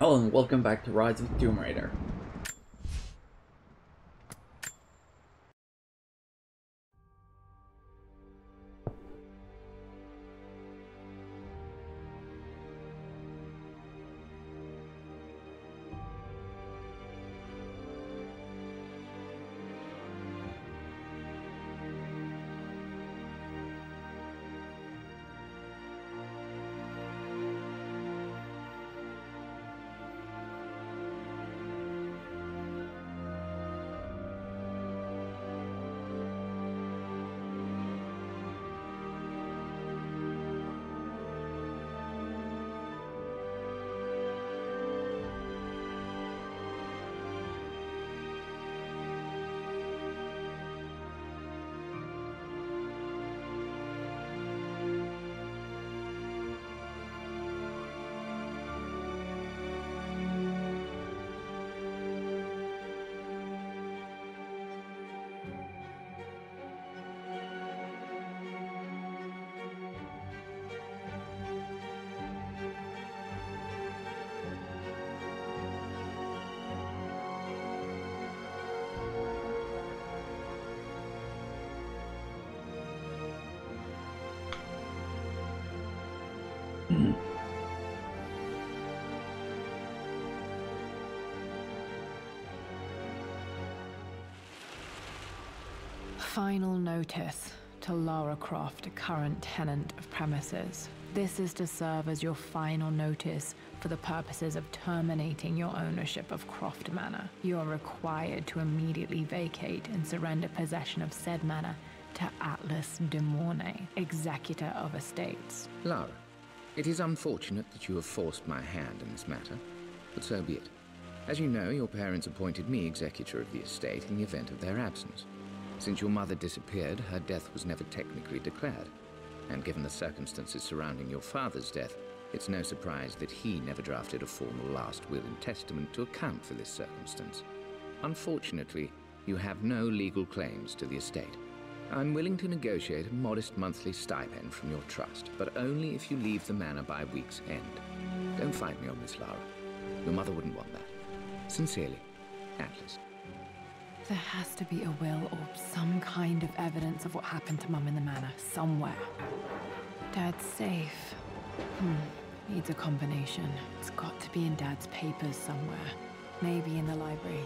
Hello and welcome back to Rise of Tomb Raider. Final notice to Lara Croft, a current tenant of premises. This is to serve as your final notice for the purposes of terminating your ownership of Croft Manor. You are required to immediately vacate and surrender possession of said manor to Atlas de Mornay, executor of estates. Lara, it is unfortunate that you have forced my hand in this matter, but so be it. As you know, your parents appointed me executor of the estate in the event of their absence. Since your mother disappeared, her death was never technically declared. And given the circumstances surrounding your father's death, it's no surprise that he never drafted a formal last will and testament to account for this circumstance. Unfortunately, you have no legal claims to the estate. I'm willing to negotiate a modest monthly stipend from your trust, but only if you leave the manor by week's end. Don't fight me on this, Lara. Your mother wouldn't want that. Sincerely, Atlas. There has to be a will or some kind of evidence of what happened to Mum in the manor, somewhere. Dad's safe. Needs a combination. It's got to be in Dad's papers somewhere. Maybe in the library.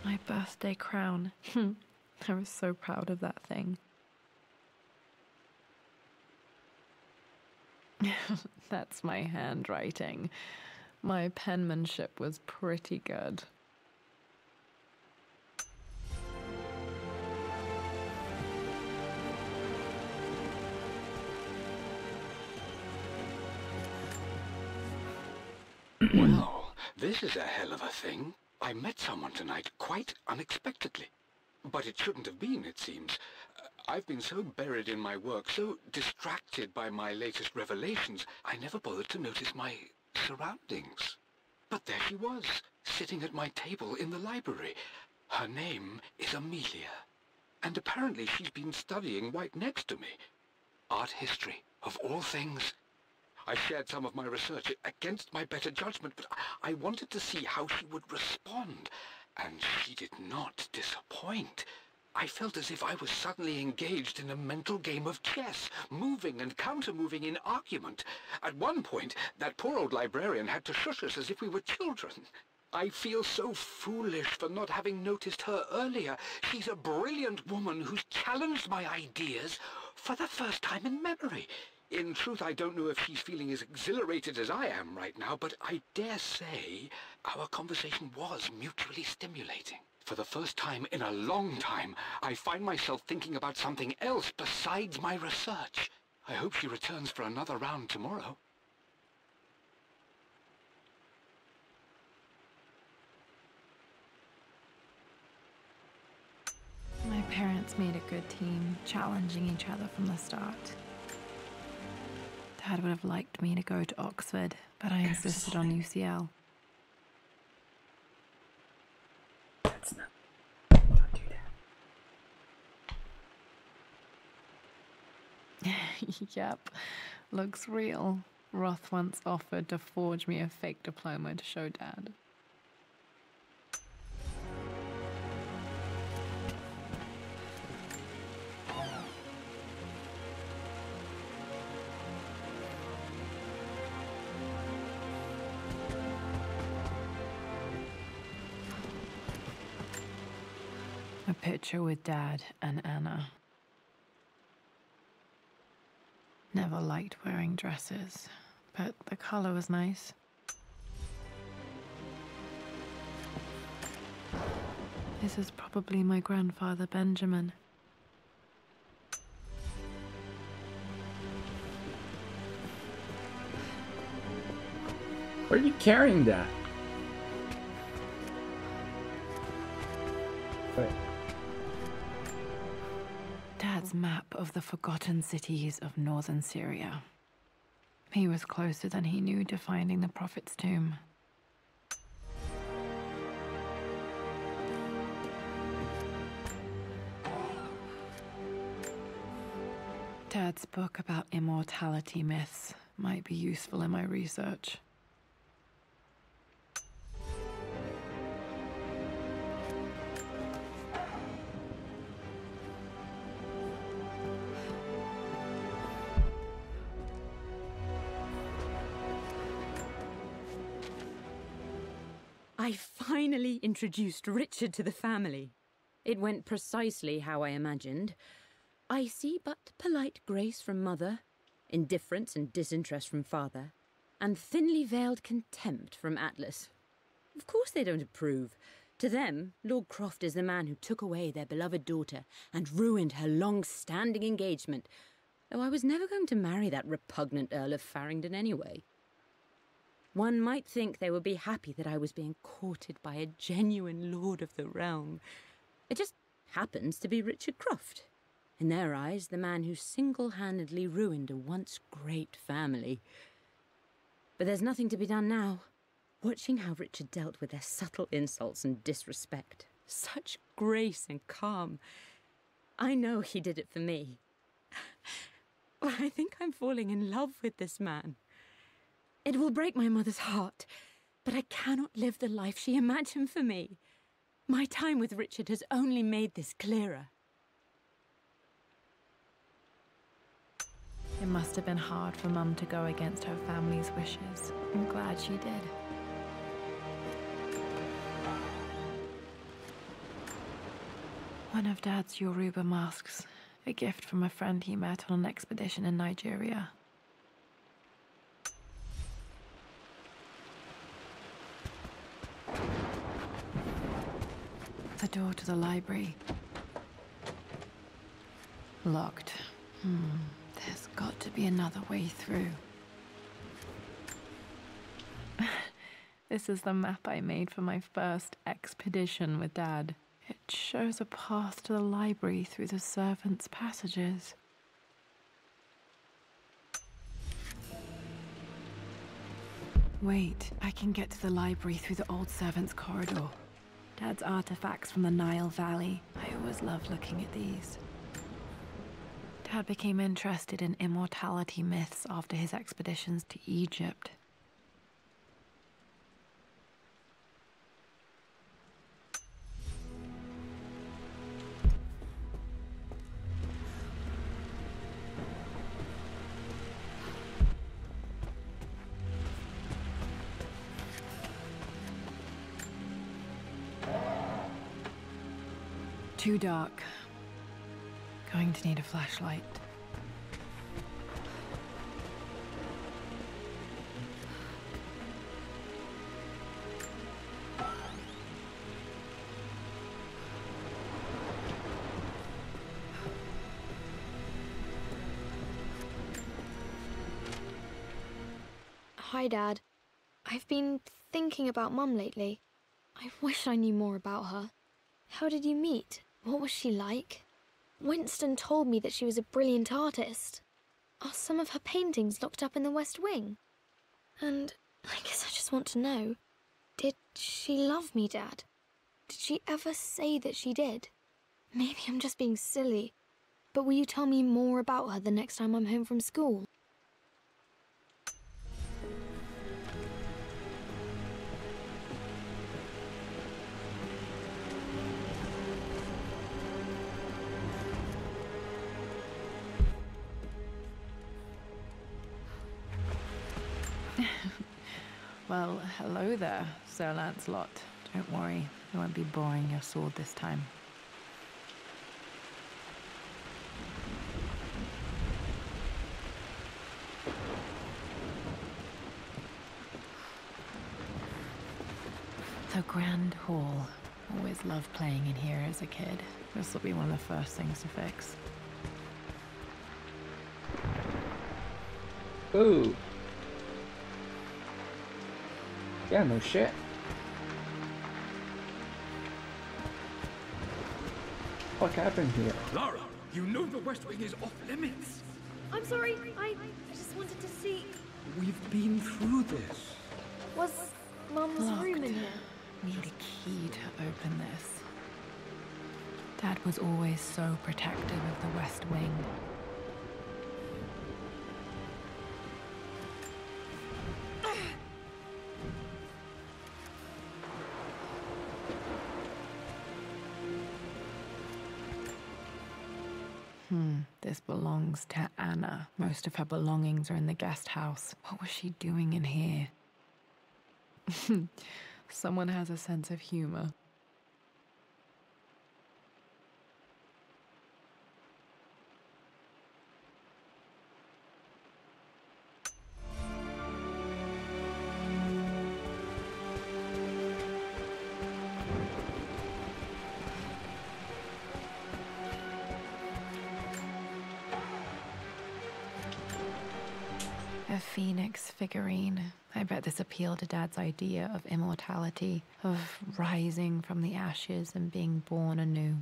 My birthday crown. I was so proud of that thing. That's my handwriting. My penmanship was pretty good. Well, this is a hell of a thing. I met someone tonight quite unexpectedly. But it shouldn't have been, it seems. I've been so buried in my work, so distracted by my latest revelations, I never bothered to notice my surroundings. But there she was, sitting at my table in the library. Her name is Amelia. And apparently she's been studying right next to me. Art history, of all things. I shared some of my research against my better judgment, but I wanted to see how she would respond. And she did not disappoint. I felt as if I was suddenly engaged in a mental game of chess, moving and counter-moving in argument. At one point, that poor old librarian had to shush us as if we were children. I feel so foolish for not having noticed her earlier. She's a brilliant woman who's challenged my ideas for the first time in memory. In truth, I don't know if she's feeling as exhilarated as I am right now, but I dare say our conversation was mutually stimulating. For the first time in a long time, I find myself thinking about something else besides my research. I hope she returns for another round tomorrow. My parents made a good team, challenging each other from the start. Dad would have liked me to go to Oxford, but I insisted on UCL. That's not... Don't do that. Yep, looks real. Roth once offered to forge me a fake diploma to show Dad. A picture with Dad and Anna. Never liked wearing dresses, but the color was nice. This is probably my grandfather, Benjamin. Where are you carrying that? Wait. Dad's map of the forgotten cities of northern Syria. He was closer than he knew to finding the Prophet's tomb. Dad's book about immortality myths might be useful in my research. I finally introduced Richard to the family. It went precisely how I imagined. I see but polite grace from mother, indifference and disinterest from father, and thinly veiled contempt from Atlas. Of course they don't approve. To them, Lord Croft is the man who took away their beloved daughter and ruined her long-standing engagement, though I was never going to marry that repugnant Earl of Farringdon anyway. One might think they would be happy that I was being courted by a genuine lord of the realm. It just happens to be Richard Croft. In their eyes, the man who single-handedly ruined a once great family. But there's nothing to be done now. Watching how Richard dealt with their subtle insults and disrespect. Such grace and calm. I know he did it for me. But I think I'm falling in love with this man. It will break my mother's heart, but I cannot live the life she imagined for me. My time with Richard has only made this clearer. It must have been hard for Mum to go against her family's wishes. I'm glad she did. One of Dad's Yoruba masks, a gift from a friend he met on an expedition in Nigeria. The door to the library. Locked. There's got to be another way through. This is the map I made for my first expedition with Dad. It shows a path to the library through the servants' passages. Wait, I can get to the library through the old servants' corridor. Dad's artifacts from the Nile Valley. I always loved looking at these. Dad became interested in immortality myths after his expeditions to Egypt. Too dark. Going to need a flashlight. Hi, Dad. I've been thinking about Mum lately. I wish I knew more about her. How did you meet? What was she like? Winston told me that she was a brilliant artist. Are some of her paintings locked up in the West Wing? And I guess I just want to know, did she love me, Dad? Did she ever say that she did? Maybe I'm just being silly, But will you tell me more about her the next time I'm home from school? Well, hello there, Sir Lancelot. Don't worry, I won't be boring your sword this time. The Grand Hall. Always loved playing in here as a kid. This will be one of the first things to fix. Ooh. Yeah, no shit. What happened here? Lara, you know the West Wing is off limits. I'm sorry, I just wanted to see... We've been through this. Was Mum's room in here? Need a key to open this. Dad was always so protective of the West Wing. This belongs to Anna. Most of her belongings are in the guest house. What was she doing in here? Someone has a sense of humor. A phoenix figurine. I bet this appealed to Dad's idea of immortality, of rising from the ashes and being born anew.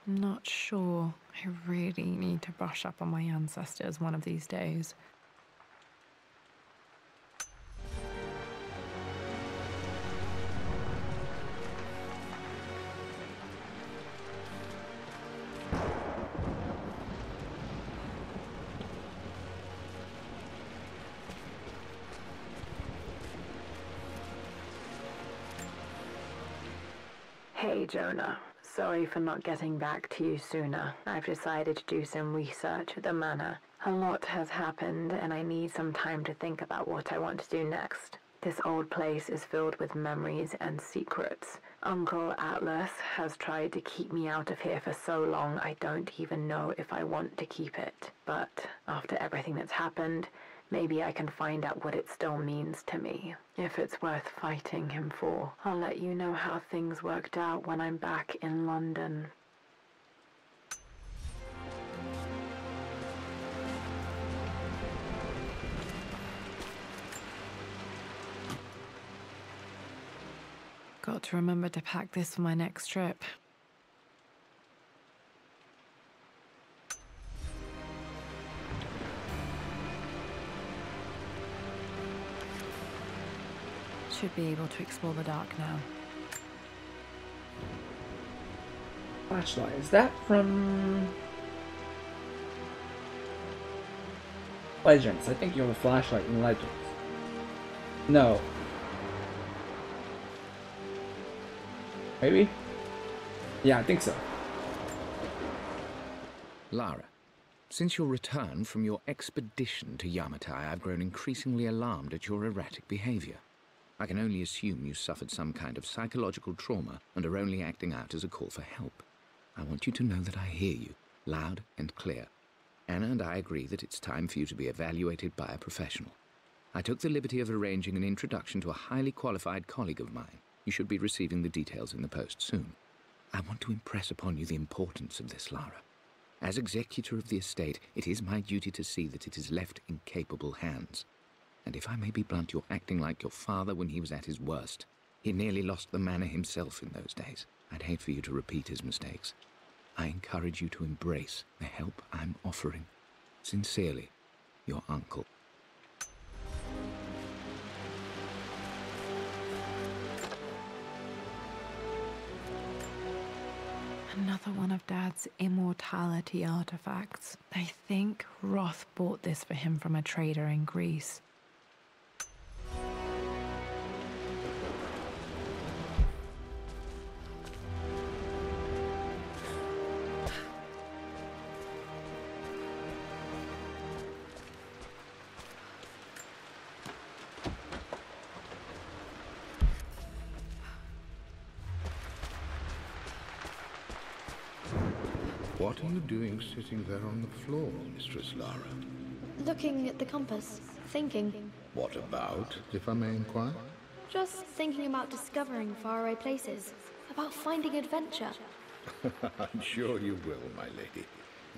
Not sure. I really need to brush up on my ancestors one of these days. Hey, Jonah. Sorry for not getting back to you sooner. I've decided to do some research at the manor. A lot has happened, and I need some time to think about what I want to do next. This old place is filled with memories and secrets. Uncle Atlas has tried to keep me out of here for so long I don't even know if I want to keep it. But after everything that's happened, maybe I can find out what it still means to me. If it's worth fighting him for. I'll let you know how things worked out when I'm back in London. Got to remember to pack this for my next trip. Should be able to explore the dark now. Flashlight. Is that from Legends? I think you have a flashlight in Legends. No. Maybe? Yeah, I think so. Lara, since your return from your expedition to Yamatai, I've grown increasingly alarmed at your erratic behavior. I can only assume you suffered some kind of psychological trauma and are only acting out as a call for help. I want you to know that I hear you, loud and clear. Anna and I agree that it's time for you to be evaluated by a professional. I took the liberty of arranging an introduction to a highly qualified colleague of mine. You should be receiving the details in the post soon. I want to impress upon you the importance of this, Lara. As executor of the estate, it is my duty to see that it is left in capable hands. And if I may be blunt, you're acting like your father when he was at his worst. He nearly lost the manor himself in those days. I'd hate for you to repeat his mistakes. I encourage you to embrace the help I'm offering. Sincerely, your uncle. Another one of Dad's immortality artifacts. I think Roth bought this for him from a trader in Greece. What are you doing sitting there on the floor, Mistress Lara? Looking at the compass, thinking. What about, if I may inquire? Just thinking about discovering faraway places, about finding adventure. I'm sure you will, my lady.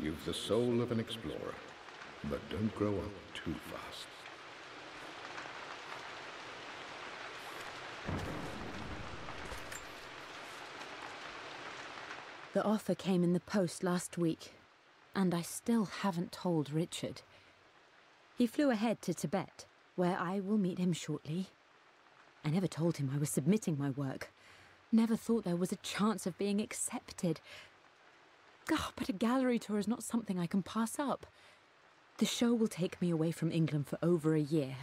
You've the soul of an explorer. But don't grow up too fast. The offer came in the post last week, and I still haven't told Richard. He flew ahead to Tibet, where I will meet him shortly. I never told him I was submitting my work. Never thought there was a chance of being accepted. But a gallery tour is not something I can pass up. The show will take me away from England for over a year.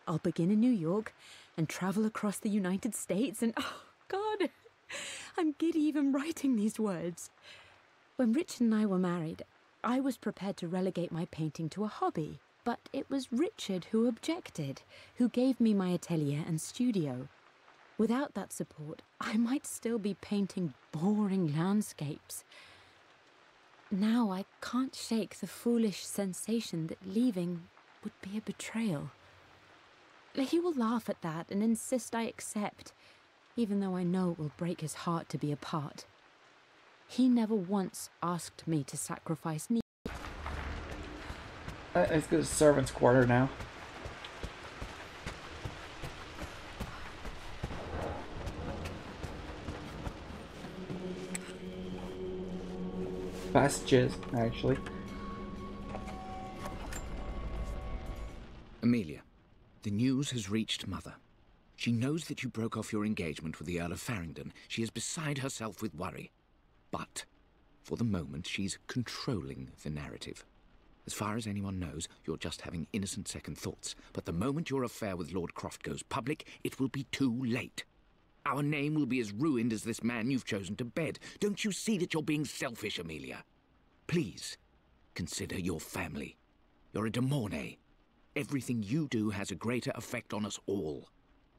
I'll begin in New York and travel across the United States and, oh, God, I'm giddy even writing these words. When Richard and I were married, I was prepared to relegate my painting to a hobby. But it was Richard who objected, who gave me my atelier and studio. Without that support, I might still be painting boring landscapes. Now I can't shake the foolish sensation that leaving would be a betrayal. He will laugh at that and insist I accept, even though I know it will break his heart to be apart. He never once asked me to sacrifice me. Let's go to servant's quarter now. Passages, actually. Amelia, the news has reached Mother. She knows that you broke off your engagement with the Earl of Farringdon. She is beside herself with worry. But, for the moment, she's controlling the narrative. As far as anyone knows, you're just having innocent second thoughts. But the moment your affair with Lord Croft goes public, it will be too late. Our name will be as ruined as this man you've chosen to bed. Don't you see that you're being selfish, Amelia? Please, consider your family. You're a de Mornay. Everything you do has a greater effect on us all.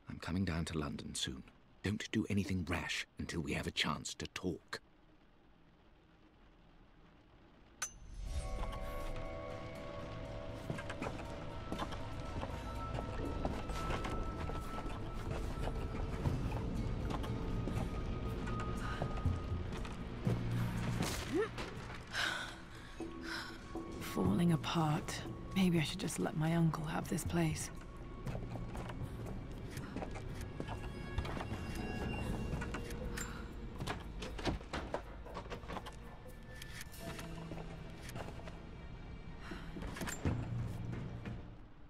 I'm coming down to London soon. Don't do anything rash until we have a chance to talk. Falling apart. Maybe I should just let my uncle have this place.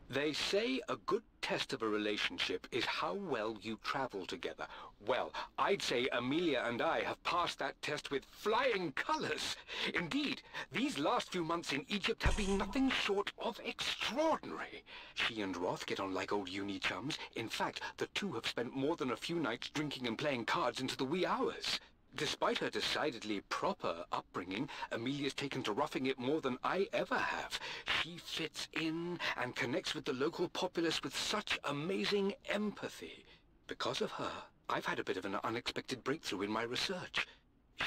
They say a good test of a relationship is how well you travel together. Well, I'd say Amelia and I have passed that test with flying colors. Indeed, these last few months in Egypt have been nothing short of extraordinary. She and Roth get on like old uni chums. In fact, the two have spent more than a few nights drinking and playing cards into the wee hours. Despite her decidedly proper upbringing, Amelia's taken to roughing it more than I ever have. She fits in and connects with the local populace with such amazing empathy. Because of her, I've had a bit of an unexpected breakthrough in my research.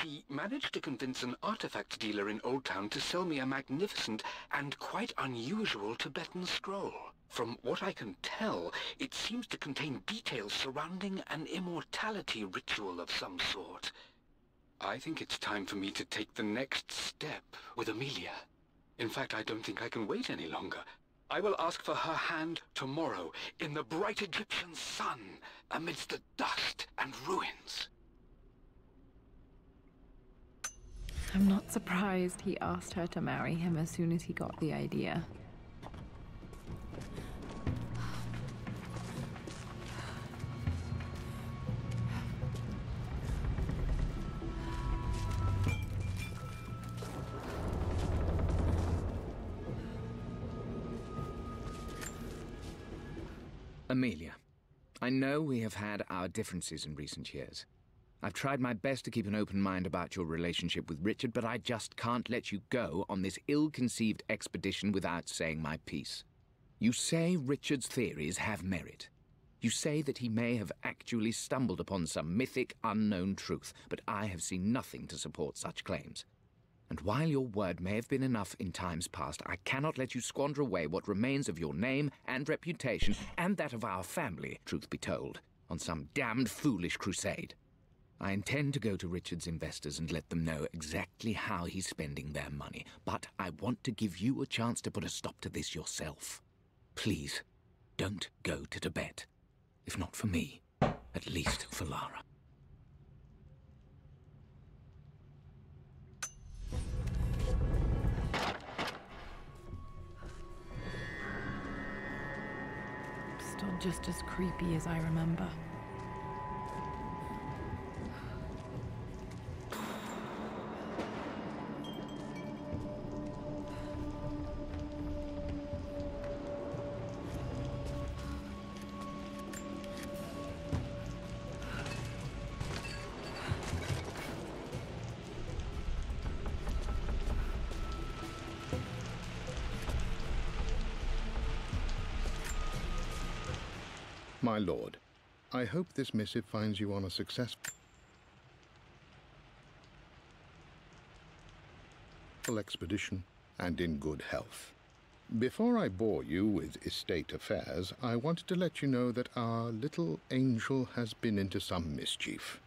She managed to convince an artifact dealer in Old Town to sell me a magnificent and quite unusual Tibetan scroll. From what I can tell, it seems to contain details surrounding an immortality ritual of some sort. I think it's time for me to take the next step with Amelia. In fact, I don't think I can wait any longer. I will ask for her hand tomorrow in the bright Egyptian sun amidst the dust and ruins. I'm not surprised he asked her to marry him as soon as he got the idea. Amelia, I know we have had our differences in recent years. I've tried my best to keep an open mind about your relationship with Richard, but I just can't let you go on this ill-conceived expedition without saying my piece. You say Richard's theories have merit. You say that he may have actually stumbled upon some mythic, unknown truth, but I have seen nothing to support such claims. And while your word may have been enough in times past, I cannot let you squander away what remains of your name and reputation, and that of our family, truth be told, on some damned foolish crusade. I intend to go to Richard's investors and let them know exactly how he's spending their money, but I want to give you a chance to put a stop to this yourself. Please, don't go to Tibet. If not for me, at least for Lara. Still just as creepy as I remember. My lord, I hope this missive finds you on a successful expedition and in good health. Before I bore you with estate affairs, I wanted to let you know that our little angel has been into some mischief.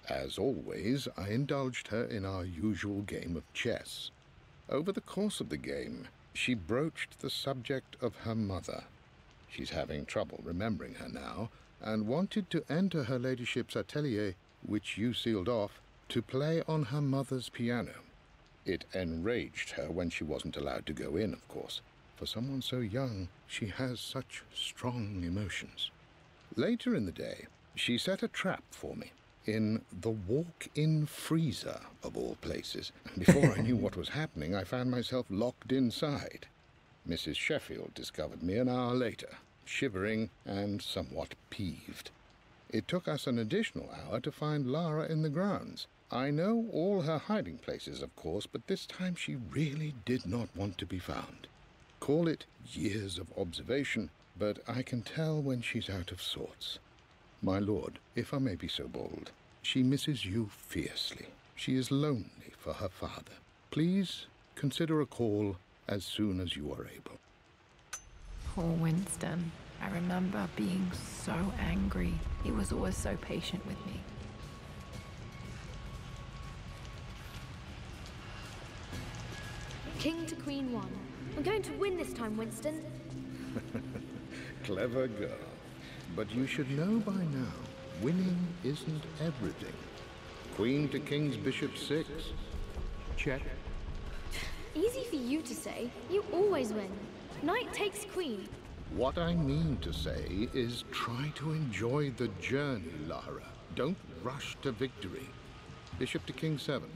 As always, I indulged her in our usual game of chess. Over the course of the game, she broached the subject of her mother. She's having trouble remembering her now, and wanted to enter her ladyship's atelier, which you sealed off, to play on her mother's piano. It enraged her when she wasn't allowed to go in, of course. For someone so young, she has such strong emotions. Later in the day, she set a trap for me in the walk-in freezer, of all places. Before I knew what was happening, I found myself locked inside. Mrs. Sheffield discovered me an hour later, shivering and somewhat peeved. It took us an additional hour to find Lara in the grounds. I know all her hiding places, of course, but this time she really did not want to be found. Call it years of observation, but I can tell when she's out of sorts. My lord, if I may be so bold, she misses you fiercely. She is lonely for her father. Please consider a call as soon as you are able. Poor Winston. I remember being so angry. He was always so patient with me. King to Queen 1. I'm going to win this time, Winston. Clever girl. But you should know by now, winning isn't everything. Queen to King's Bishop 6. Check. Easy for you to say. You always win. Knight takes queen. What I mean to say is try to enjoy the journey, Lara. Don't rush to victory. Bishop to King 7.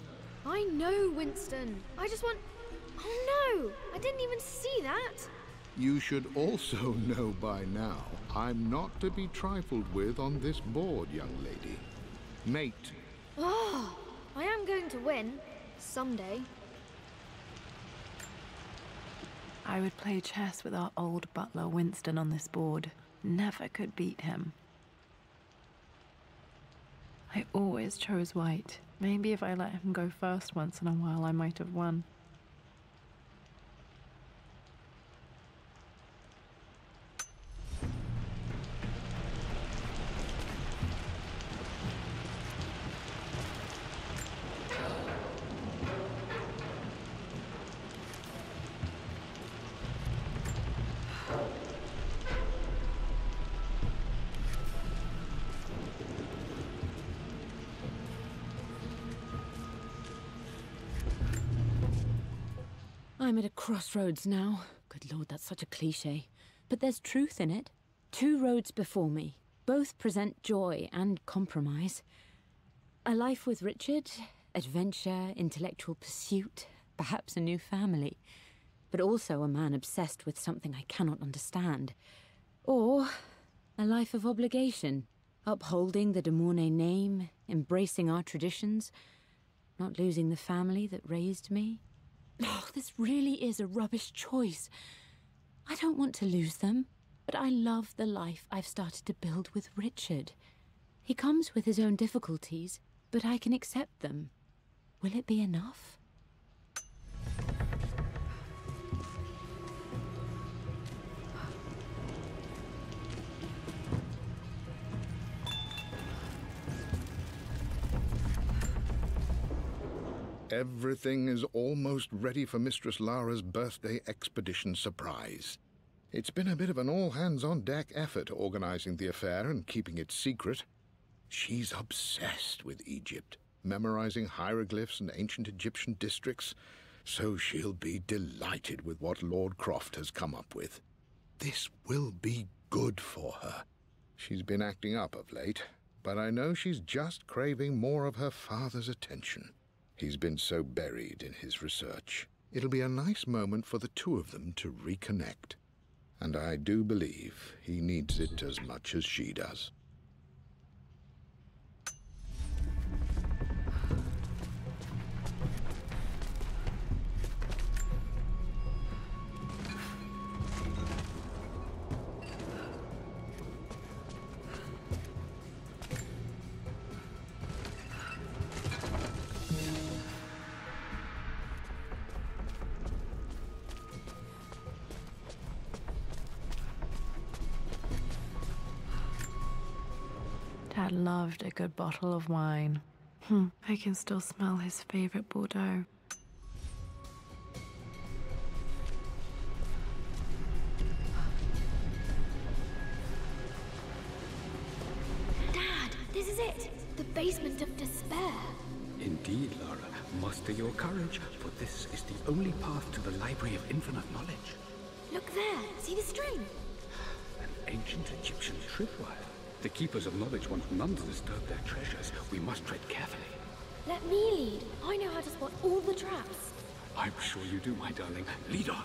I know, Winston. I just want... Oh no! I didn't even see that! You should also know by now, I'm not to be trifled with on this board, young lady. Mate. Oh, I am going to win. Someday. I would play chess with our old butler Winston on this board. Never could beat him. I always chose white. Maybe if I let him go first once in a while, I might have won. I'm at a crossroads now. Good Lord, that's such a cliché. But there's truth in it. 2 roads before me. Both present joy and compromise. A life with Richard, adventure, intellectual pursuit, perhaps a new family. But also a man obsessed with something I cannot understand. Or a life of obligation, upholding the de Mornay name, embracing our traditions, not losing the family that raised me. Oh, this really is a rubbish choice. I don't want to lose them, but I love the life I've started to build with Richard. He comes with his own difficulties, but I can accept them. Will it be enough? Everything is almost ready for Mistress Lara's birthday expedition surprise. It's been a bit of an all-hands-on-deck effort organizing the affair and keeping it secret. She's obsessed with Egypt, memorizing hieroglyphs and ancient Egyptian districts, so she'll be delighted with what Lord Croft has come up with. This will be good for her. She's been acting up of late, but I know she's just craving more of her father's attention. He's been so buried in his research. It'll be a nice moment for the 2 of them to reconnect. And I do believe he needs it as much as she does. Dad loved a good bottle of wine. I can still smell his favorite Bordeaux. Dad, this is it! The basement of despair. Indeed, Lara. Muster your courage, for this is the only path to the Library of Infinite Knowledge. Look there! See the string? An ancient Egyptian tripwire. The Keepers of Knowledge want none to disturb their treasures. We must tread carefully. Let me lead. I know how to spot all the traps. I'm sure you do, my darling. Lead on.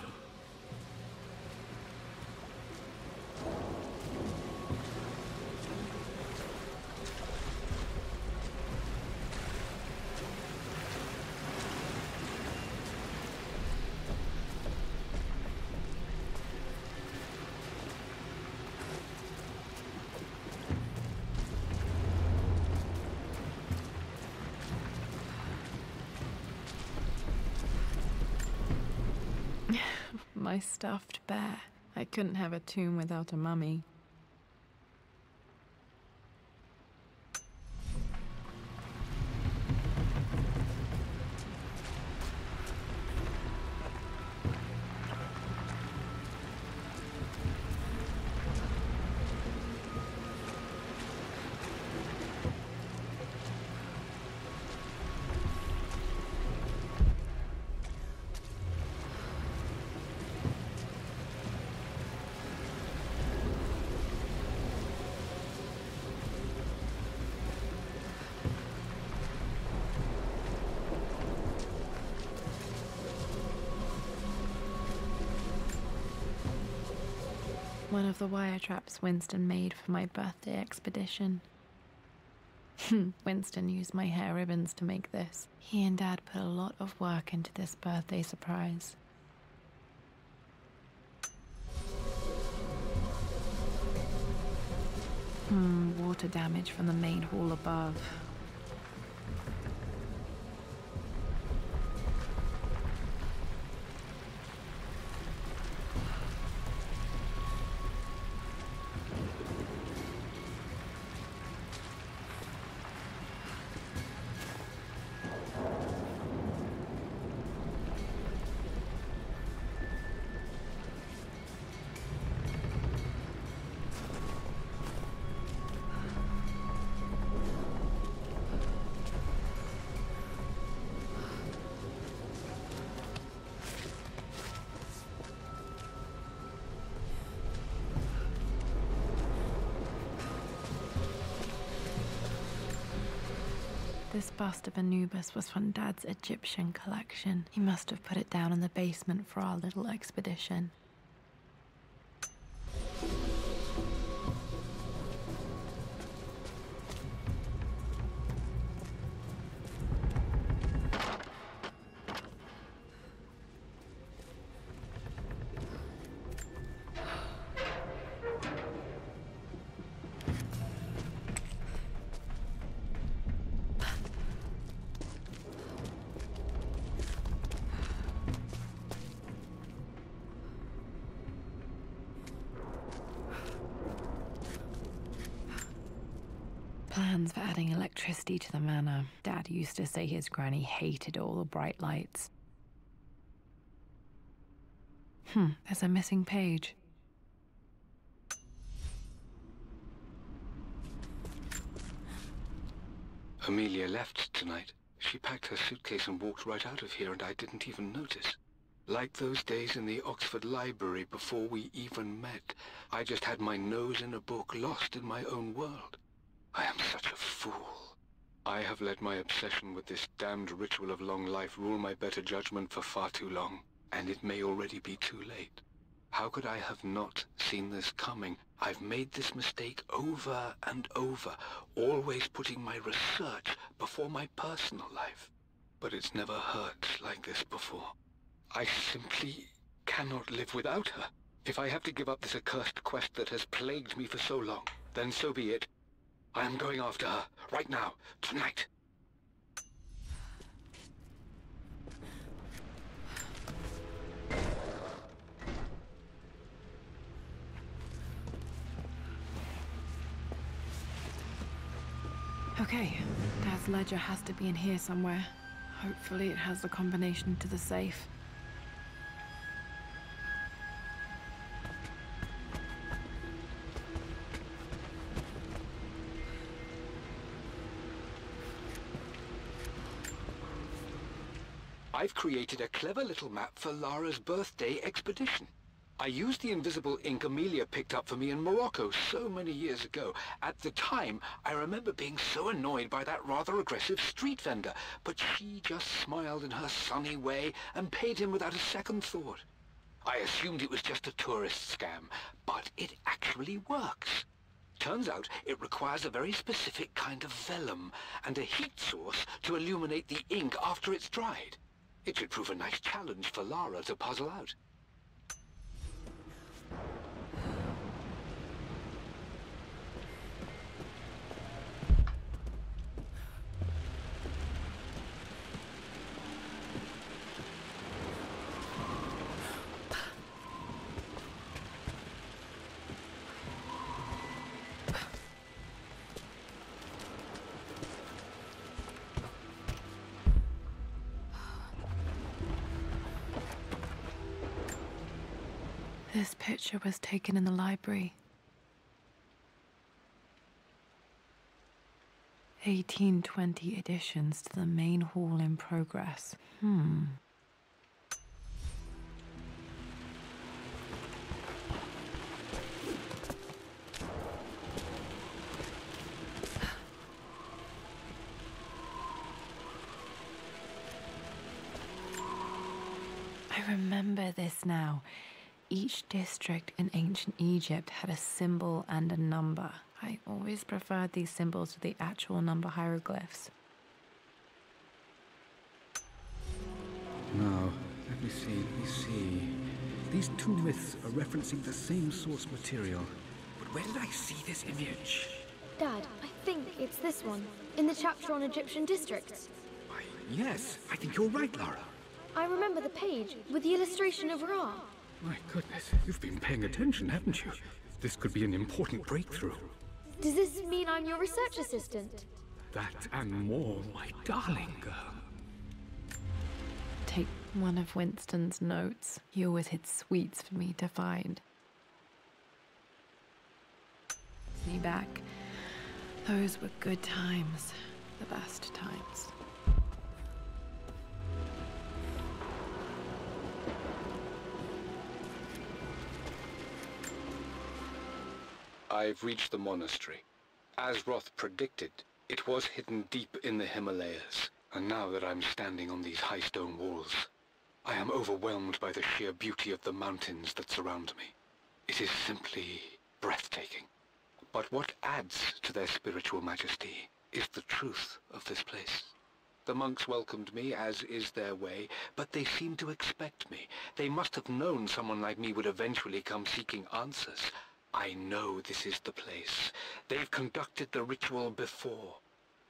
My stuffed bear. I couldn't have a tomb without a mummy. One of the wire traps Winston made for my birthday expedition. Winston used my hair ribbons to make this. He and Dad put a lot of work into this birthday surprise. Water damage from the main hall above. This bust of Anubis was from Dad's Egyptian collection. He must have put it down in the basement for our little expedition. Plans for adding electricity to the manor. Dad used to say his granny hated all the bright lights. There's a missing page. Amelia left tonight. She packed her suitcase and walked right out of here, and I didn't even notice. Like those days in the Oxford Library before we even met. I just had my nose in a book, lost in my own world. I am such a fool. I have let my obsession with this damned ritual of long life rule my better judgment for far too long, and it may already be too late. How could I have not seen this coming? I've made this mistake over and over, always putting my research before my personal life. But it's never hurt like this before. I simply cannot live without her. If I have to give up this accursed quest that has plagued me for so long, then so be it. I am going after her, right now, tonight. Okay, Dad's ledger has to be in here somewhere. Hopefully it has the combination to the safe. I've created a clever little map for Lara's birthday expedition. I used the invisible ink Amelia picked up for me in Morocco so many years ago. At the time, I remember being so annoyed by that rather aggressive street vendor, but she just smiled in her sunny way and paid him without a second thought. I assumed it was just a tourist scam, but it actually works. Turns out it requires a very specific kind of vellum and a heat source to illuminate the ink after it's dried. It should prove a nice challenge for Lara to puzzle out. This picture was taken in the library. 1820 additions to the main hall in progress. I remember this now. Each district in ancient Egypt had a symbol and a number. I always preferred these symbols to the actual number hieroglyphs. Now, let me see. These two myths are referencing the same source material. But where did I see this image? Dad, I think it's this one, in the chapter on Egyptian districts. Why, yes, I think you're right, Lara. I remember the page with the illustration of Ra. My goodness, you've been paying attention, haven't you? This could be an important breakthrough. Does this mean I'm your research assistant? That and more, my darling girl. Take one of Winston's notes. He always hid sweets for me to find. Me back. Those were good times. The best times. I've reached the monastery. As Roth predicted, It was hidden deep in the Himalayas, and now that I'm standing on these high stone walls, I am overwhelmed by the sheer beauty of the mountains that surround me. It is simply breathtaking. But what adds to their spiritual majesty is the truth of this place. The monks welcomed me, as is their way, but they seemed to expect me. They must have known someone like me would eventually come seeking answers. I know this is the place. They've conducted the ritual before.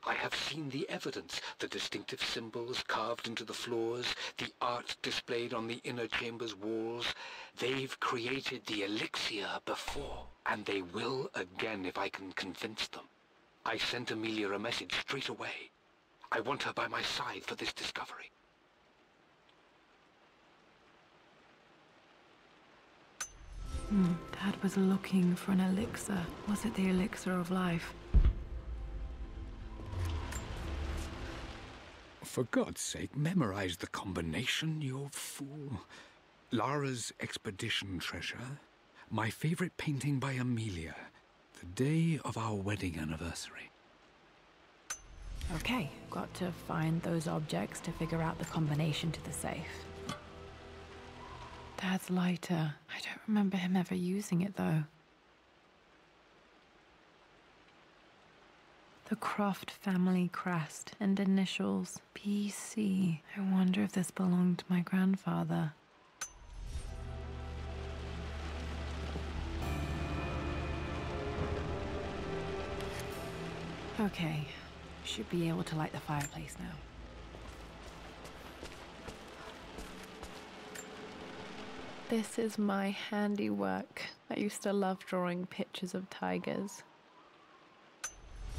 I have seen the evidence, the distinctive symbols carved into the floors, the art displayed on the inner chamber's walls. They've created the elixir before, and they will again if I can convince them. I sent Amelia a message straight away. I want her by my side for this discovery. Dad was looking for an elixir. Was it the elixir of life? For God's sake, memorize the combination, you fool. Lara's expedition treasure, my favorite painting by Amelia, the day of our wedding anniversary. Okay, got to find those objects to figure out the combination to the safe. Dad's lighter. I don't remember him ever using it, though. The Croft family crest and initials, PC. I wonder if this belonged to my grandfather. Okay, should be able to light the fireplace now. This is my handiwork. I used to love drawing pictures of tigers.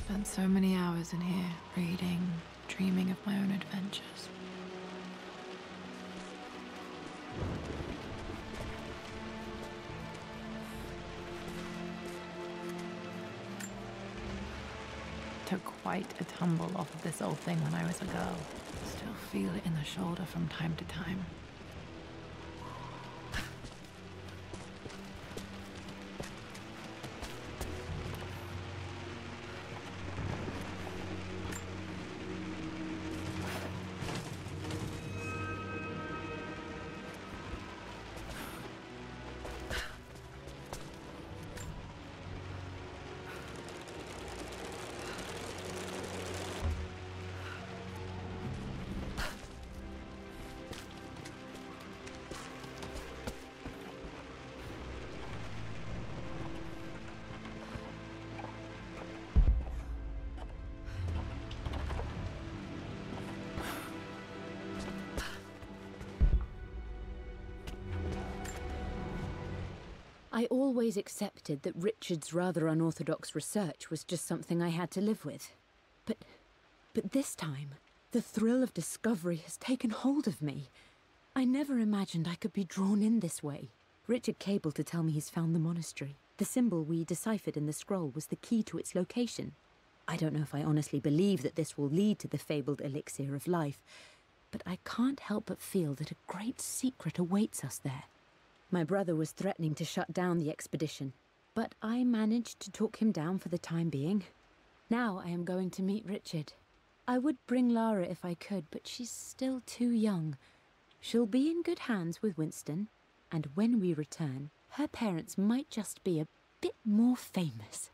Spent so many hours in here, reading, dreaming of my own adventures. Took quite a tumble off of this old thing when I was a girl. Still feel it in the shoulder from time to time. I always accepted that Richard's rather unorthodox research was just something I had to live with. But this time, the thrill of discovery has taken hold of me. I never imagined I could be drawn in this way. Richard cabled to tell me he's found the monastery. The symbol we deciphered in the scroll was the key to its location. I don't know if I honestly believe that this will lead to the fabled elixir of life, but I can't help but feel that a great secret awaits us there. My brother was threatening to shut down the expedition, but I managed to talk him down for the time being. Now I am going to meet Richard. I would bring Lara if I could, but she's still too young. She'll be in good hands with Winston, and when we return, her parents might just be a bit more famous.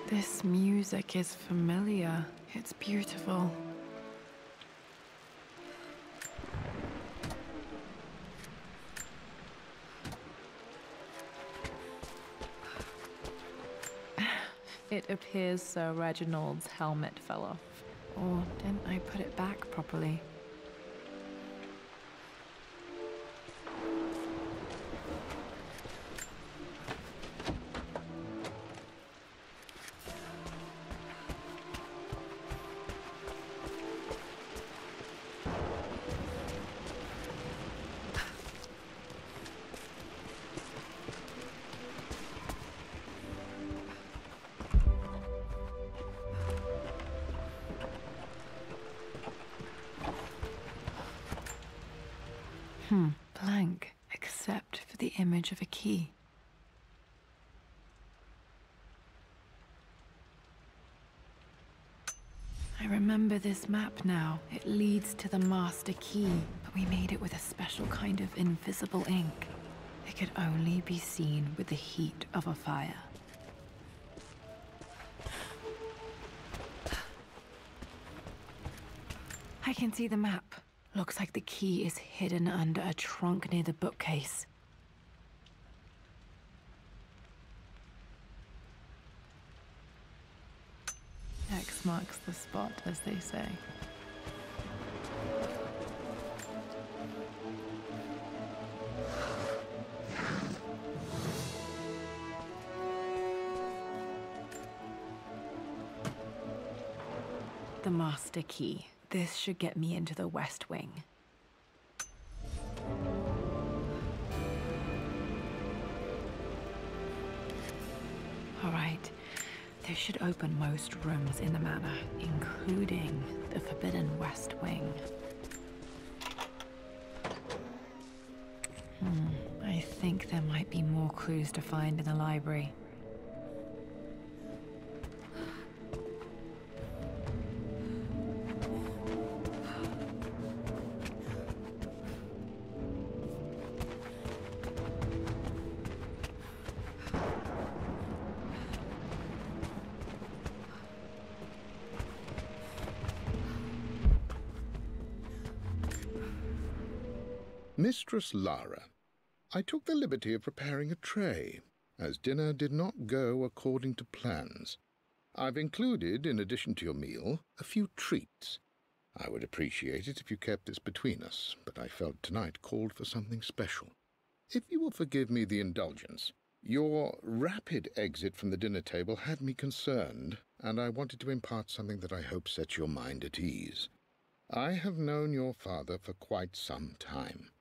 This music is familiar. It's beautiful. It appears Sir Reginald's helmet fell off. Or didn't I put it back properly? Blank, except for the image of a key. I remember this map now. It leads to the master key, but we made it with a special kind of invisible ink. It could only be seen with the heat of a fire. I can see the map. Looks like the key is hidden under a trunk near the bookcase. X marks the spot, as they say. The master key. This should get me into the West Wing. All right. This should open most rooms in the manor, including the Forbidden West Wing. I think there might be more clues to find in the library. Mistress Lara, I took the liberty of preparing a tray, as dinner did not go according to plans. I've included, in addition to your meal, a few treats. I would appreciate it if you kept this between us, but I felt tonight called for something special. If you will forgive me the indulgence, your rapid exit from the dinner table had me concerned, and I wanted to impart something that I hope sets your mind at ease. I have known your father for quite some time.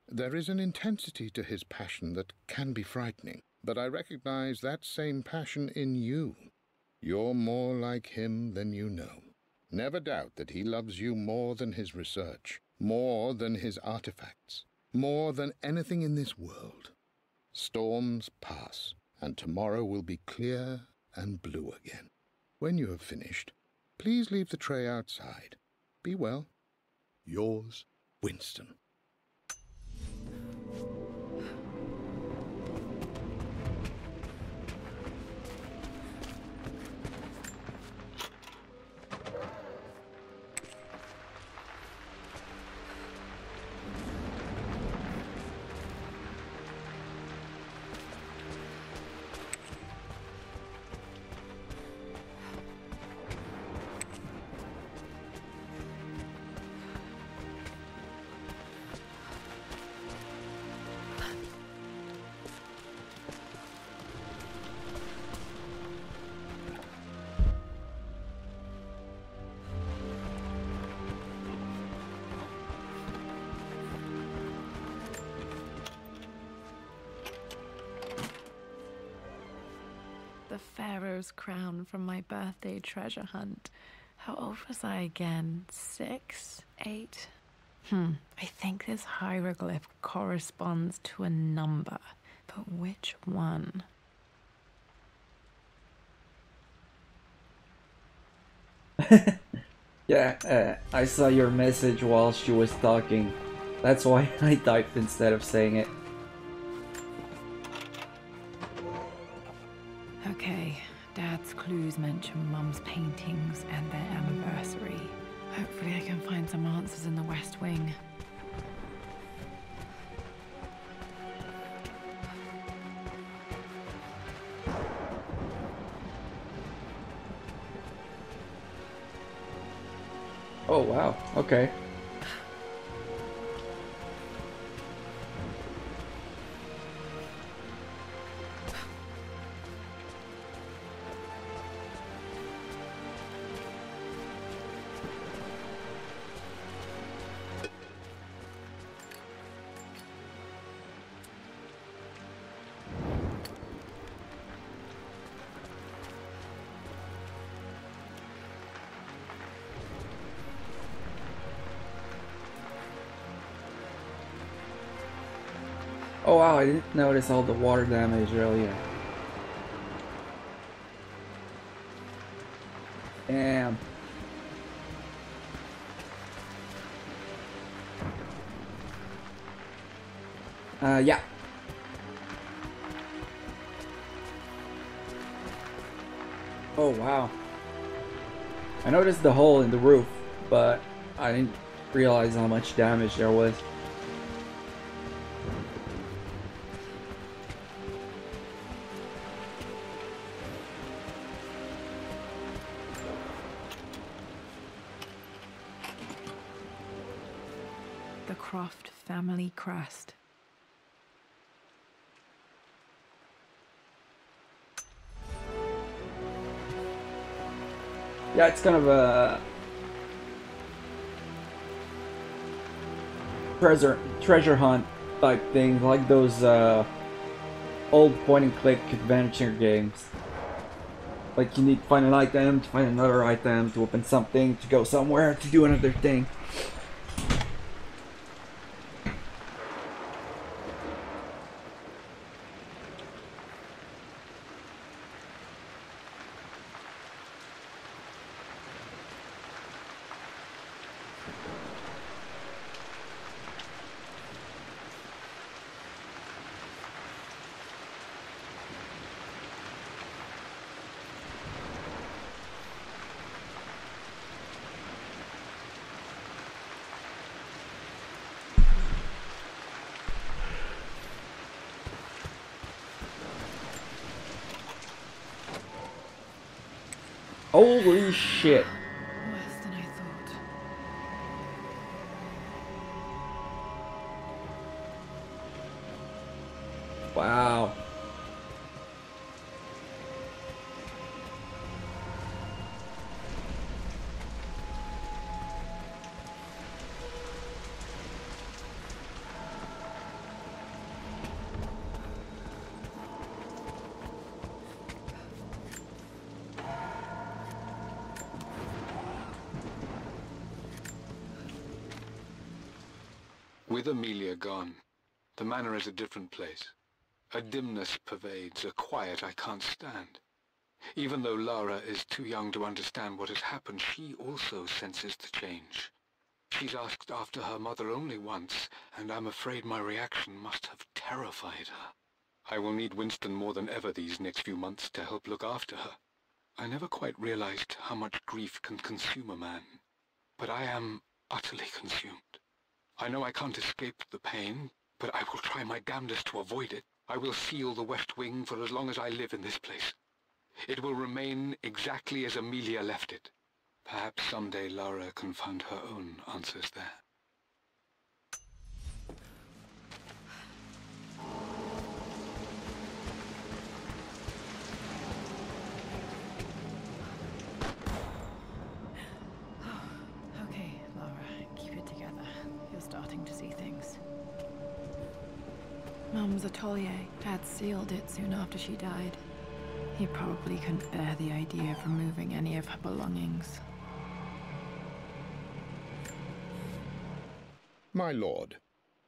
There is an intensity to his passion that can be frightening, but I recognize that same passion in you. You're more like him than you know. Never doubt that he loves you more than his research, more than his artifacts, more than anything in this world. Storms pass, and tomorrow will be clear and blue again. When you have finished, please leave the tray outside. Be well. Yours, Winston. The Pharaoh's crown from my birthday treasure hunt. How old was I again? 6? 8? I think this hieroglyph corresponds to a number, but which one? Yeah, I saw your message while she was talking. That's why I typed instead of saying it. Okay, Dad's clues mention Mum's paintings and their anniversary. Hopefully I can find some answers in the West Wing. Oh, wow. Okay. Oh wow, I didn't notice all the water damage earlier. Damn. Yeah. Oh wow. I noticed the hole in the roof, but I didn't realize how much damage there was. The Croft family crest. Yeah, it's kind of a treasure hunt type thing, like those old point-and-click adventure games. Like you need to find an item, to find another item, to open something, to go somewhere, to do another thing. Holy shit. Worse than I thought. Wow. With Amelia gone, the manor is a different place. A dimness pervades, a quiet I can't stand. Even though Lara is too young to understand what has happened, she also senses the change. She's asked after her mother only once, and I'm afraid my reaction must have terrified her. I will need Winston more than ever these next few months to help look after her. I never quite realized how much grief can consume a man, but I am utterly consumed. I know I can't escape the pain, but I will try my damnedest to avoid it. I will seal the West Wing for as long as I live in this place. It will remain exactly as Amelia left it. Perhaps someday Lara can find her own answers there. Okay, Lara, keep it together. You're starting to see things. Mum's atelier had sealed it soon after she died. He probably couldn't bear the idea of removing any of her belongings. My lord,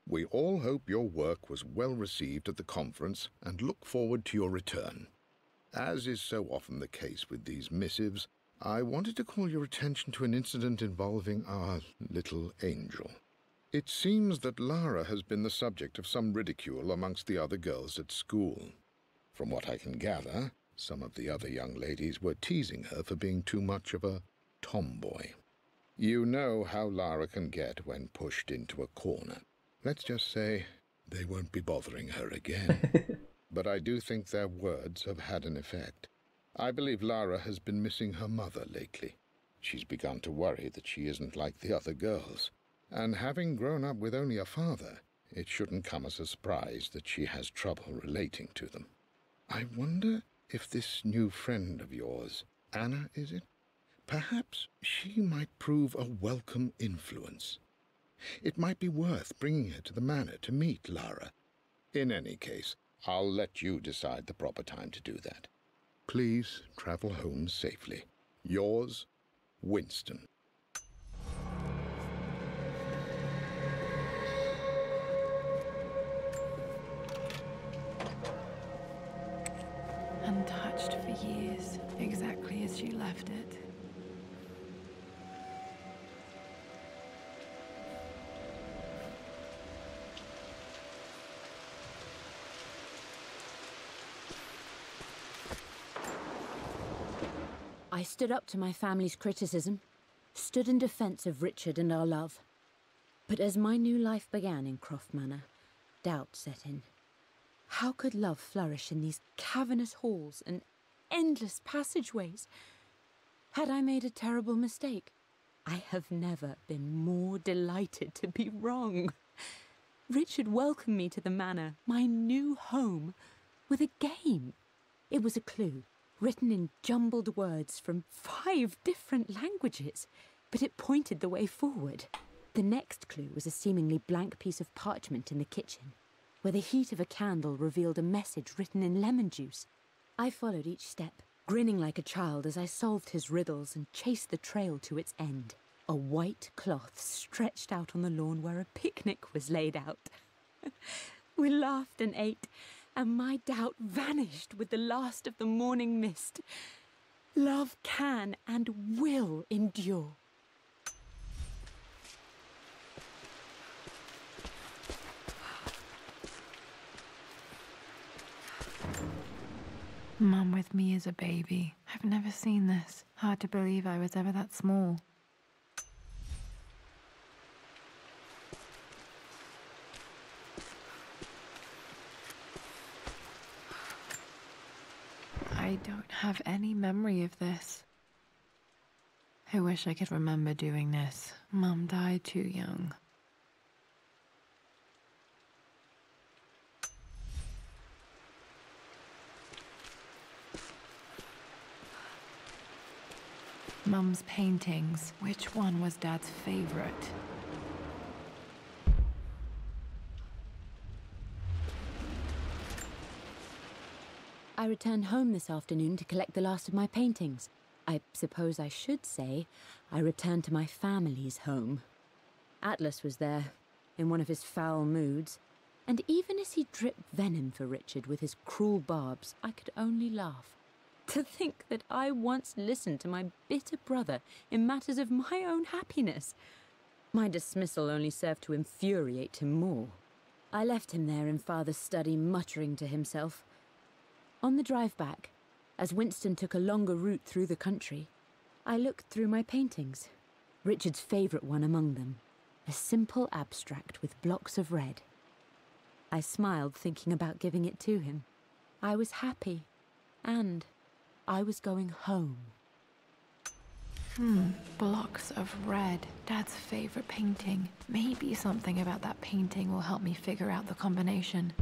we all hope your work was well received at the conference and look forward to your return. As is so often the case with these missives, I wanted to call your attention to an incident involving our little angel. It seems that Lara has been the subject of some ridicule amongst the other girls at school. From what I can gather, some of the other young ladies were teasing her for being too much of a tomboy. You know how Lara can get when pushed into a corner. Let's just say they won't be bothering her again. But I do think their words have had an effect. I believe Lara has been missing her mother lately. She's begun to worry that she isn't like the other girls. And having grown up with only a father, it shouldn't come as a surprise that she has trouble relating to them. I wonder if this new friend of yours, Anna, is it? Perhaps she might prove a welcome influence. It might be worth bringing her to the manor to meet Lara. In any case, I'll let you decide the proper time to do that. Please travel home safely. Yours, Winston. Untouched for years, exactly as you left it. I stood up to my family's criticism, stood in defense of Richard and our love. But as my new life began in Croft Manor, doubt set in. How could love flourish in these cavernous halls and endless passageways? Had I made a terrible mistake? I have never been more delighted to be wrong. Richard welcomed me to the manor, my new home, with a game. It was a clue, written in jumbled words from 5 different languages, but it pointed the way forward. The next clue was a seemingly blank piece of parchment in the kitchen, where the heat of a candle revealed a message written in lemon juice. I followed each step, grinning like a child as I solved his riddles and chased the trail to its end. A white cloth stretched out on the lawn where a picnic was laid out. We laughed and ate, and my doubt vanished with the last of the morning mist. Love can and will endure. Mum with me as a baby. I've never seen this. Hard to believe I was ever that small. I don't have any memory of this. I wish I could remember doing this. Mum died too young. Mum's paintings. Which one was Dad's favorite? I returned home this afternoon to collect the last of my paintings. I suppose I should say I returned to my family's home. Atlas was there, in one of his foul moods, and even as he dripped venom for Richard with his cruel barbs, I could only laugh. To think that I once listened to my bitter brother in matters of my own happiness. My dismissal only served to infuriate him more. I left him there in Father's study, muttering to himself. On the drive back, as Winston took a longer route through the country, I looked through my paintings, Richard's favourite one among them, a simple abstract with blocks of red. I smiled, thinking about giving it to him. I was happy, and I was going home. Blocks of red. Dad's favorite painting. Maybe something about that painting will help me figure out the combination.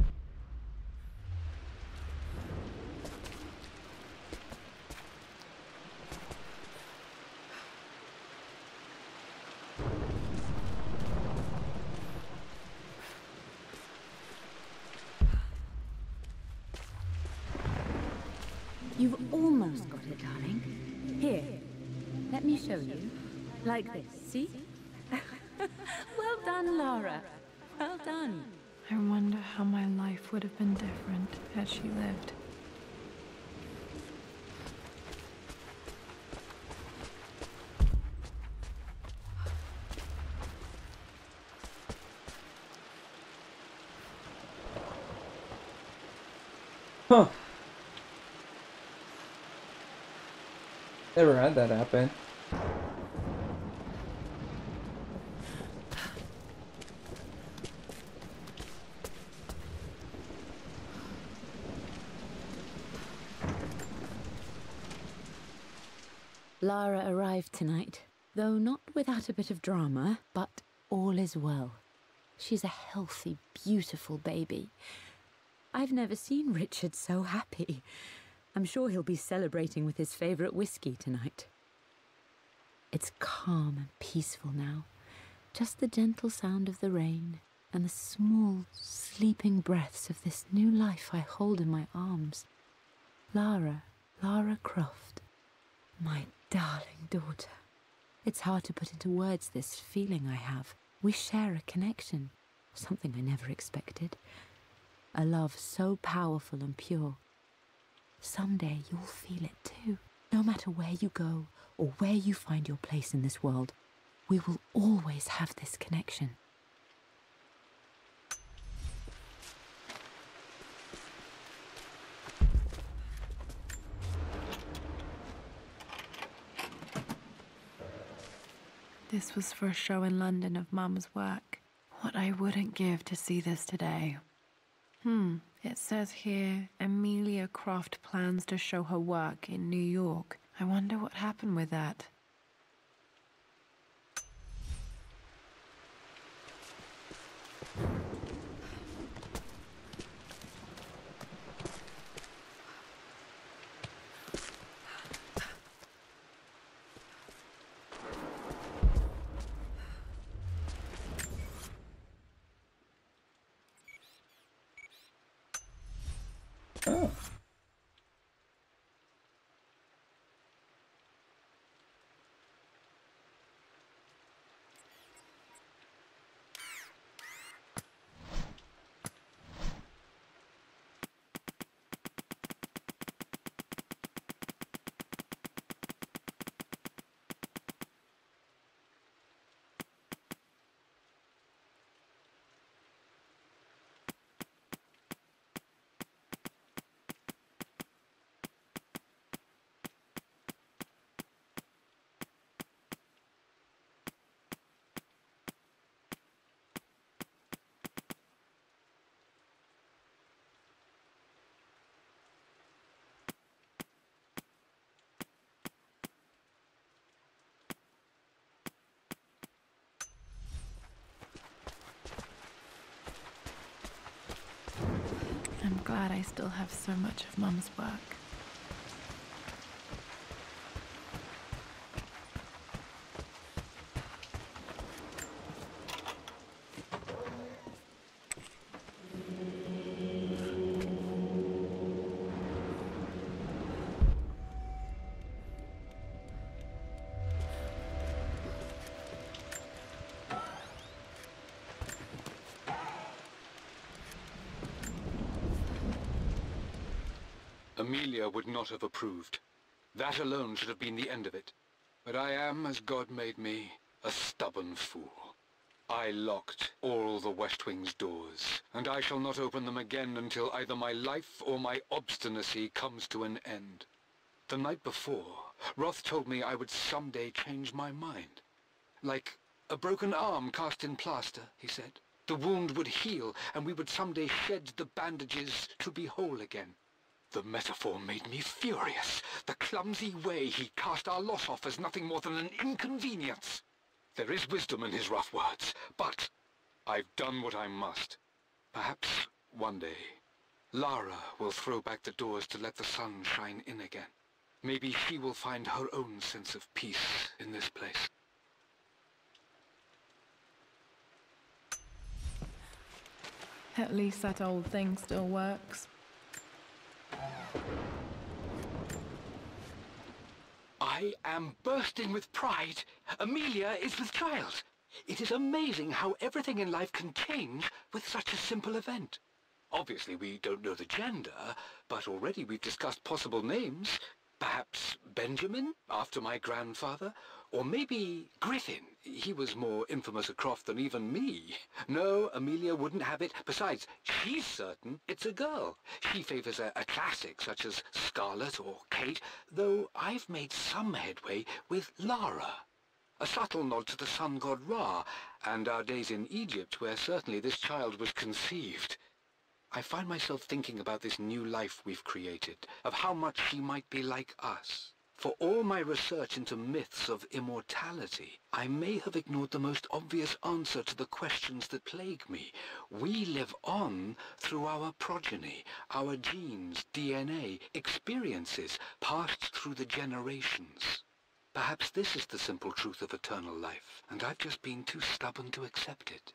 You've almost got it, darling. Here, let me show you. Like this, see? Well done, Lara. Well done. I wonder how my life would have been different had she lived. Huh. Never had that happen. Lara arrived tonight, though not without a bit of drama, but all is well. She's a healthy, beautiful baby. I've never seen Richard so happy. I'm sure he'll be celebrating with his favourite whiskey tonight. It's calm and peaceful now. Just the gentle sound of the rain and the small, sleeping breaths of this new life I hold in my arms. Lara Croft, my darling daughter. It's hard to put into words this feeling I have. We share a connection, something I never expected. A love so powerful and pure. Someday you'll feel it too. No matter where you go or where you find your place in this world, we will always have this connection. This was for a show in London of Mum's work. What I wouldn't give to see this today. It says here, Amelia Croft plans to show her work in New York. I wonder what happened with that. Oh. I'm glad I still have so much of Mum's work. Amelia would not have approved. That alone should have been the end of it. But I am, as God made me, a stubborn fool. I locked all the West Wing's doors, and I shall not open them again until either my life or my obstinacy comes to an end. The night before, Roth told me I would someday change my mind. Like a broken arm cast in plaster, he said. The wound would heal, and we would someday shed the bandages to be whole again. The metaphor made me furious. The clumsy way he cast our loss off as nothing more than an inconvenience. There is wisdom in his rough words, but I've done what I must. Perhaps one day, Lara will throw back the doors to let the sun shine in again. Maybe she will find her own sense of peace in this place. At least that old thing still works. I am bursting with pride. Amelia is with child. It is amazing how everything in life can change with such a simple event. Obviously, we don't know the gender, but already we've discussed possible names. Perhaps Benjamin, after my grandfather, or maybe Griffin. He was more infamous a Croft than even me. No, Amelia wouldn't have it. Besides, she's certain it's a girl. She favors a classic such as Scarlet or Kate, though I've made some headway with Lara. A subtle nod to the sun god Ra, and our days in Egypt, where certainly this child was conceived. I find myself thinking about this new life we've created, of how much she might be like us. For all my research into myths of immortality, I may have ignored the most obvious answer to the questions that plague me. We live on through our progeny, our genes, DNA, experiences passed through the generations. Perhaps this is the simple truth of eternal life, and I've just been too stubborn to accept it.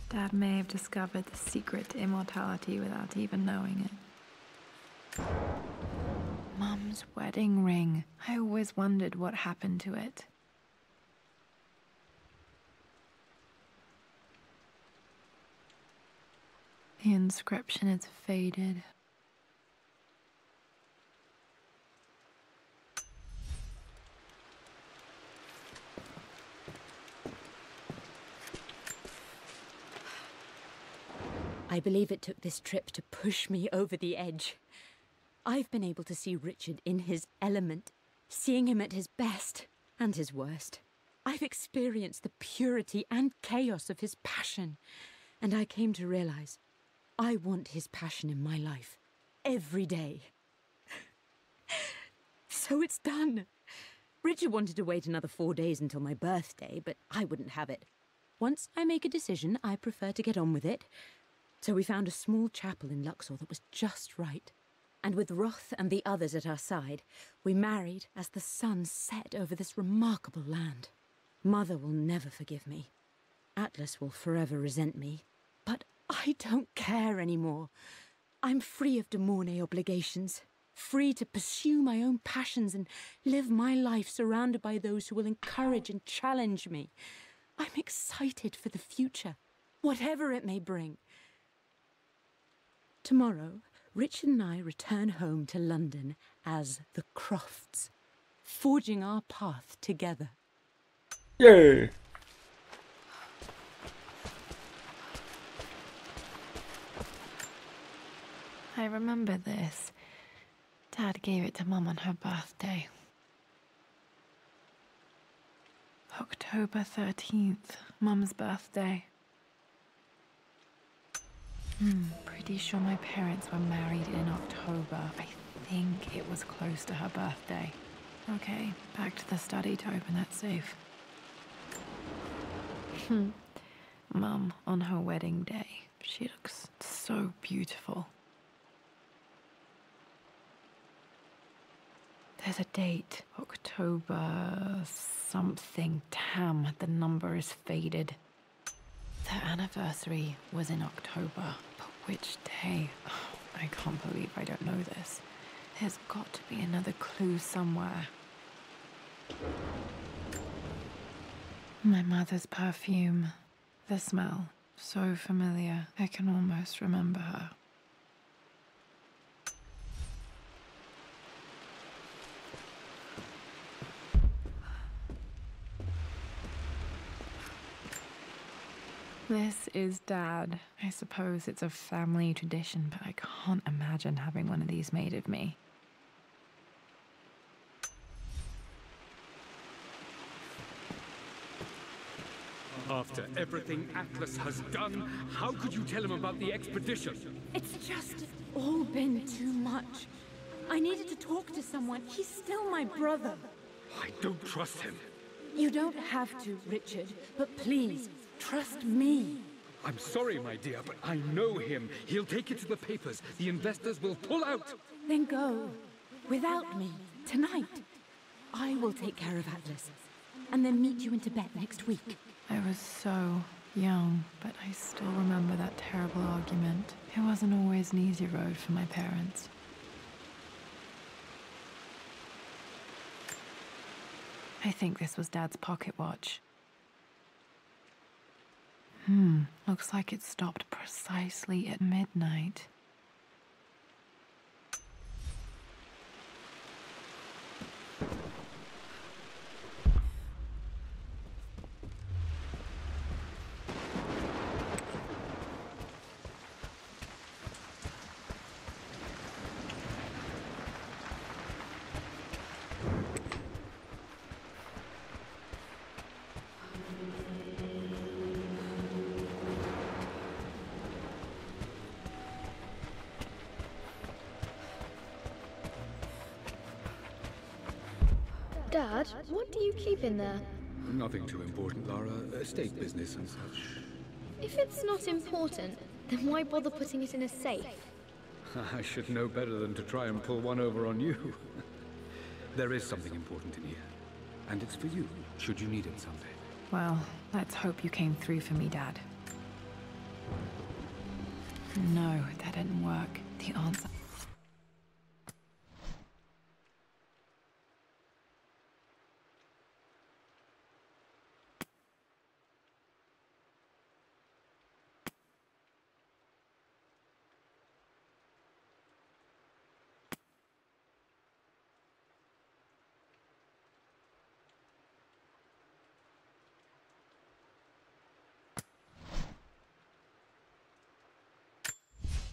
Dad may have discovered the secret to immortality without even knowing it. Mum's wedding ring. I always wondered what happened to it. The inscription is faded. I believe it took this trip to push me over the edge. I've been able to see Richard in his element, seeing him at his best and his worst. I've experienced the purity and chaos of his passion, and I came to realize I want his passion in my life every day. So it's done. Richard wanted to wait another 4 days until my birthday, but I wouldn't have it. Once I make a decision, I prefer to get on with it. So we found a small chapel in Luxor that was just right. And with Roth and the others at our side, we married as the sun set over this remarkable land. Mother will never forgive me. Atlas will forever resent me. But I don't care anymore. I'm free of de Mornay obligations, free to pursue my own passions and live my life surrounded by those who will encourage and challenge me. I'm excited for the future, whatever it may bring. Tomorrow, Richard and I return home to London as the Crofts, forging our path together. Yay! I remember this. Dad gave it to Mum on her birthday. October 13th, Mum's birthday. Pretty sure my parents were married in October. I think it was close to her birthday. Okay, back to the study to open that safe. Mum, on her wedding day, she looks so beautiful. There's a date, October something. Damn, the number is faded. Their anniversary was in October, but which day? Oh, I can't believe I don't know this. There's got to be another clue somewhere. My mother's perfume. The smell, so familiar, I can almost remember her. This is Dad. I suppose it's a family tradition, but I can't imagine having one of these made of me. After everything Atlas has done, how could you tell him about the expedition? It's just all been too much. I needed to talk to someone. He's still my brother. I don't trust him. You don't have to, Richard, but please, trust me. I'm sorry, my dear, but I know him. He'll take it to the papers. The investors will pull out. Then go. Without me. Tonight. I will take care of Atlas. And then meet you in Tibet next week. I was so young, but I still remember that terrible argument. It wasn't always an easy road for my parents. I think this was Dad's pocket watch. Looks like it stopped precisely at midnight. Dad, what do you keep in there? Nothing too important, Lara. Estate business and such. If it's not important, then why bother putting it in a safe? I should know better than to try and pull one over on you. There is something important in here. And it's for you, should you need it someday. Well, let's hope you came through for me, Dad. No, that didn't work. The answer...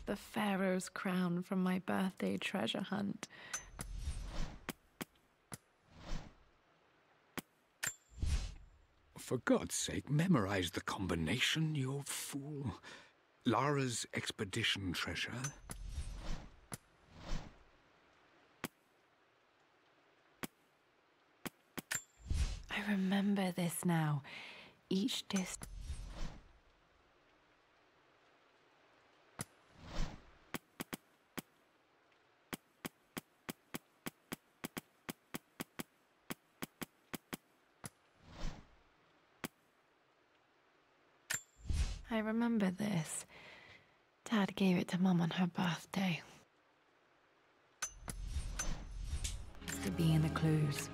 The Pharaoh's crown from my birthday treasure hunt. For God's sake, memorize the combination, you fool. Lara's expedition treasure. I remember this now. Each disc... I remember this. Dad gave it to Mum on her birthday. Has to be in the clues.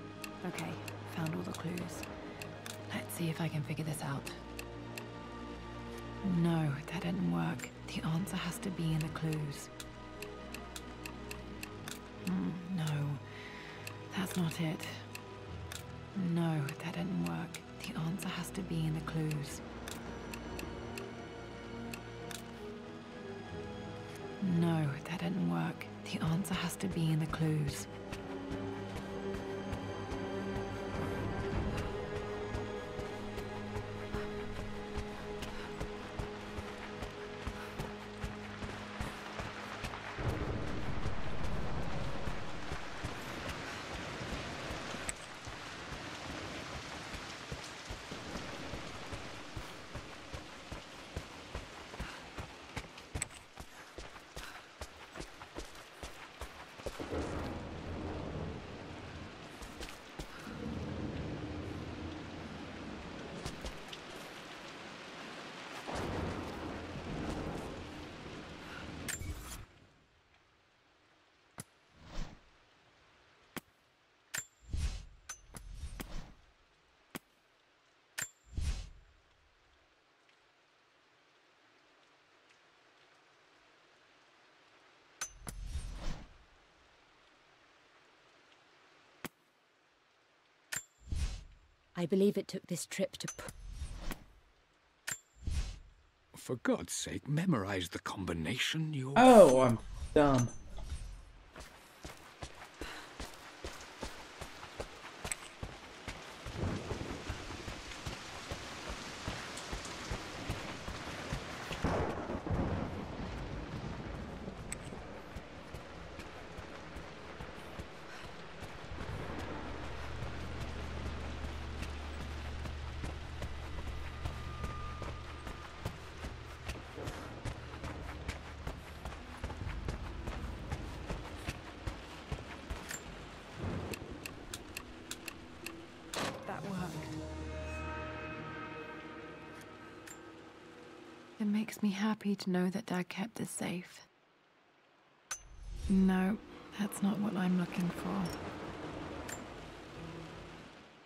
Okay, found all the clues. Let's see if I can figure this out. No, that didn't work. The answer has to be in the clues. No, that's not it. No, that didn't work. The answer has to be in the clues. No, that didn't work. The answer has to be in the clues. I believe it took this trip to... For God's sake, memorize the combination, you... Oh, I'm dumb. It makes me happy to know that Dad kept this safe. No, that's not what I'm looking for.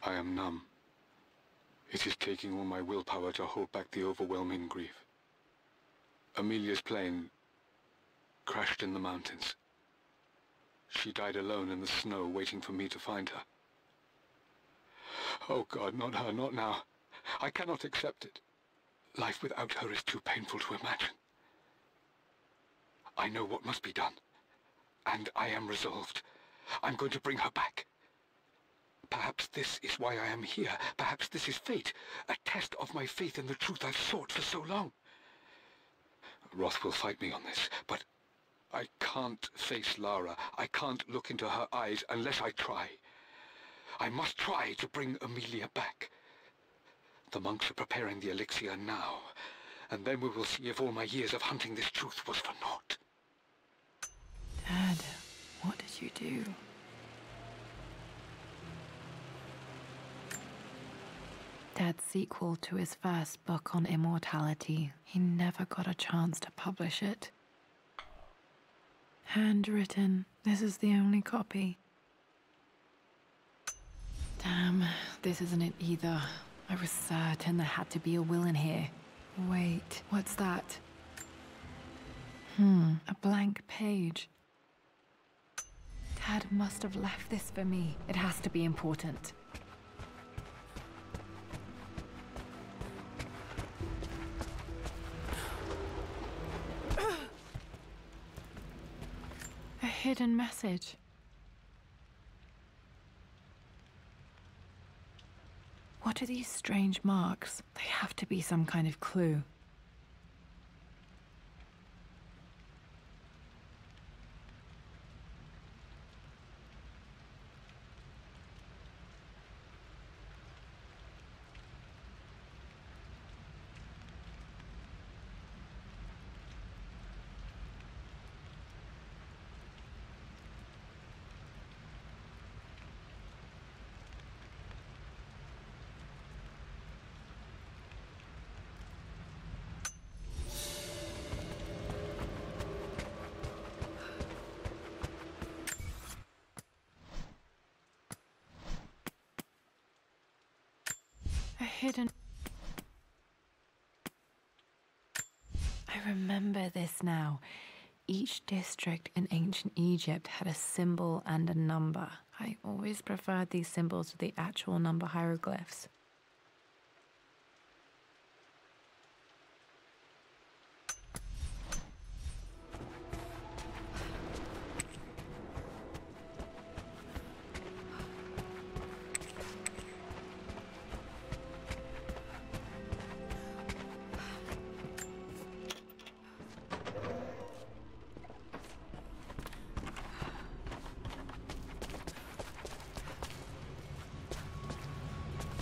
I am numb. It is taking all my willpower to hold back the overwhelming grief. Amelia's plane crashed in the mountains. She died alone in the snow, waiting for me to find her. Oh God, not her, not now. I cannot accept it. Life without her is too painful to imagine. I know what must be done, and I am resolved. I'm going to bring her back. Perhaps this is why I am here. Perhaps this is fate, a test of my faith in the truth I've sought for so long. Roth will fight me on this, but I can't face Lara. I can't look into her eyes unless I try. I must try to bring Amelia back. The monks are preparing the elixir now, and then we will see if all my years of hunting this truth was for naught. Dad, what did you do? Dad's sequel to his first book on immortality. He never got a chance to publish it. Handwritten. This is the only copy. Damn, this isn't it either. I was certain there had to be a will in here. Wait, what's that? A blank page. Dad must have left this for me. It has to be important. A hidden message. What are these strange marks? They have to be some kind of clue. A hidden... I remember this now. Each district in ancient Egypt had a symbol and a number. I always preferred these symbols to the actual number hieroglyphs.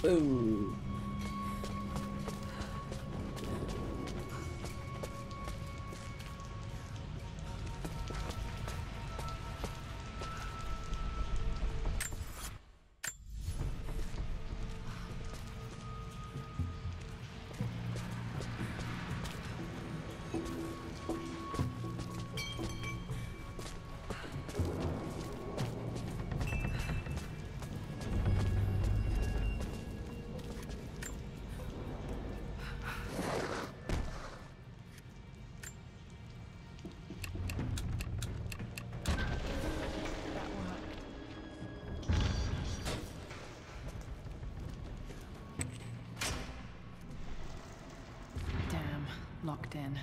Ooh. Locked in.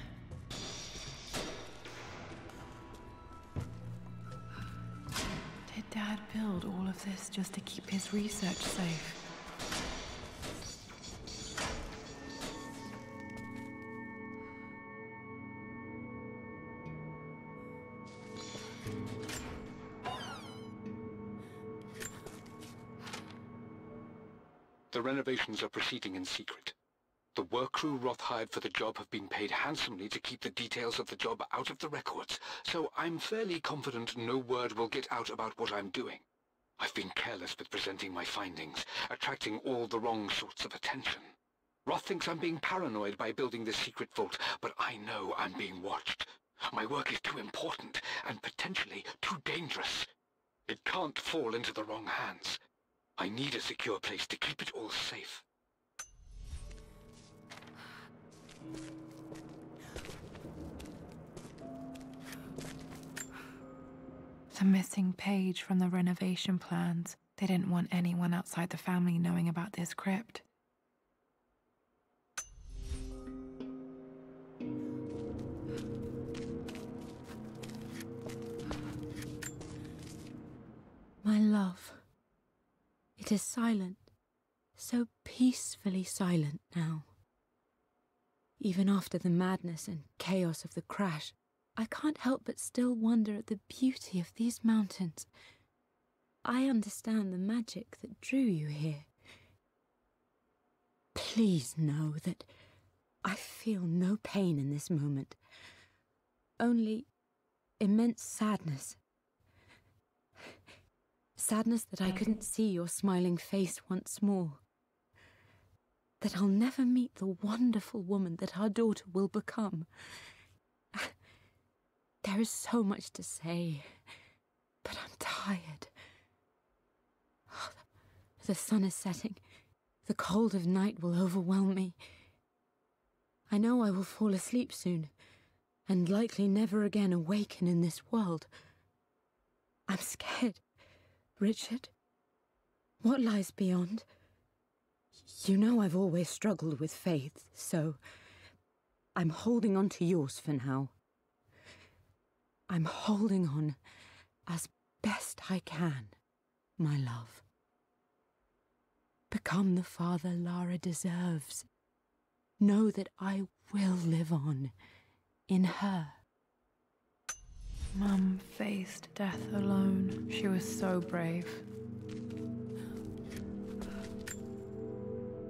Did Dad build all of this just to keep his research safe? The renovations are proceeding in secret. The work crew Roth hired for the job have been paid handsomely to keep the details of the job out of the records, so I'm fairly confident no word will get out about what I'm doing. I've been careless with presenting my findings, attracting all the wrong sorts of attention. Roth thinks I'm being paranoid by building this secret vault, but I know I'm being watched. My work is too important, and potentially too dangerous. It can't fall into the wrong hands. I need a secure place to keep it all safe. The missing page from the renovation plans. They didn't want anyone outside the family knowing about this crypt. My love, it is silent, so peacefully silent now. Even after the madness and chaos of the crash, I can't help but still wonder at the beauty of these mountains. I understand the magic that drew you here. Please know that I feel no pain in this moment. Only immense sadness. Sadness that I couldn't see your smiling face once more. That I'll never meet the wonderful woman that our daughter will become. There is so much to say, but I'm tired. The sun is setting. The cold of night will overwhelm me. I know I will fall asleep soon, and likely never again awaken in this world. I'm scared. Richard, what lies beyond? You know I've always struggled with faith, so I'm holding on to yours for now. I'm holding on as best I can, my love. Become the father Lara deserves. Know that I will live on in her. Mum faced death alone. She was so brave.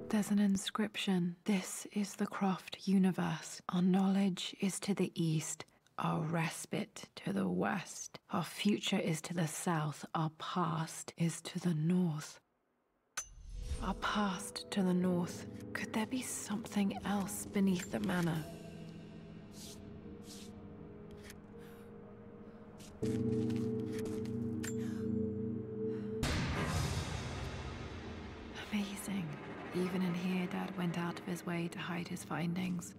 There's an inscription. This is the Croft universe. Our knowledge is to the east, our respite to the west. Our future is to the south, our past is to the north. Our past to the north. Could there be something else beneath the manor? Amazing. Even in here, Dad went out of his way to hide his findings.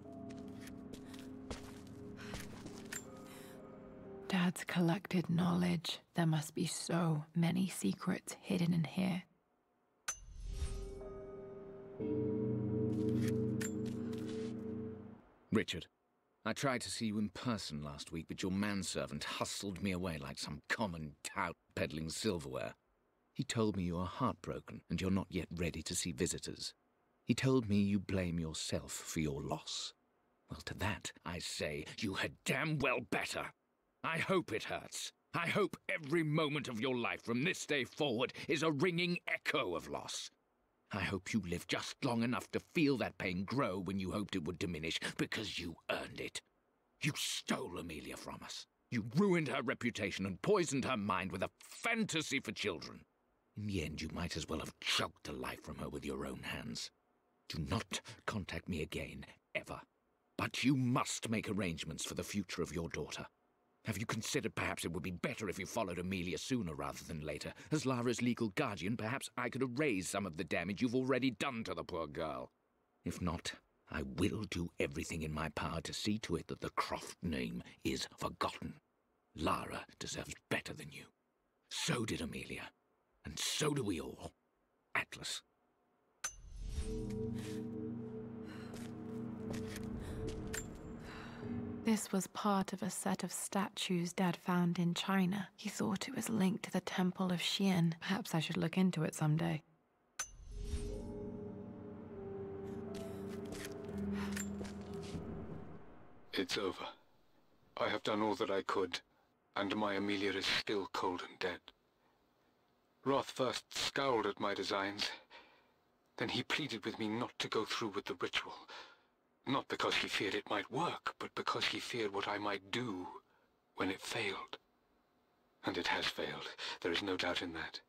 Dad's collected knowledge. There must be so many secrets hidden in here. Richard, I tried to see you in person last week, but your manservant hustled me away like some common tout peddling silverware. He told me you are heartbroken and you're not yet ready to see visitors. He told me you blame yourself for your loss. Well, to that, I say you had damn well better. I hope it hurts. I hope every moment of your life from this day forward is a ringing echo of loss. I hope you live just long enough to feel that pain grow when you hoped it would diminish, because you earned it. You stole Amelia from us. You ruined her reputation and poisoned her mind with a fantasy for children. In the end, you might as well have choked the life from her with your own hands. Do not contact me again, ever. But you must make arrangements for the future of your daughter. Have you considered perhaps it would be better if you followed Amelia sooner rather than later? As Lara's legal guardian, perhaps I could erase some of the damage you've already done to the poor girl. If not, I will do everything in my power to see to it that the Croft name is forgotten. Lara deserves better than you. So did Amelia. And so do we all. Atlas. This was part of a set of statues Dad found in China. He thought it was linked to the Temple of Xian. Perhaps I should look into it someday. It's over. I have done all that I could, and my Amelia is still cold and dead. Roth first scowled at my designs. Then he pleaded with me not to go through with the ritual. Not because he feared it might work, but because he feared what I might do when it failed. And it has failed. There is no doubt in that.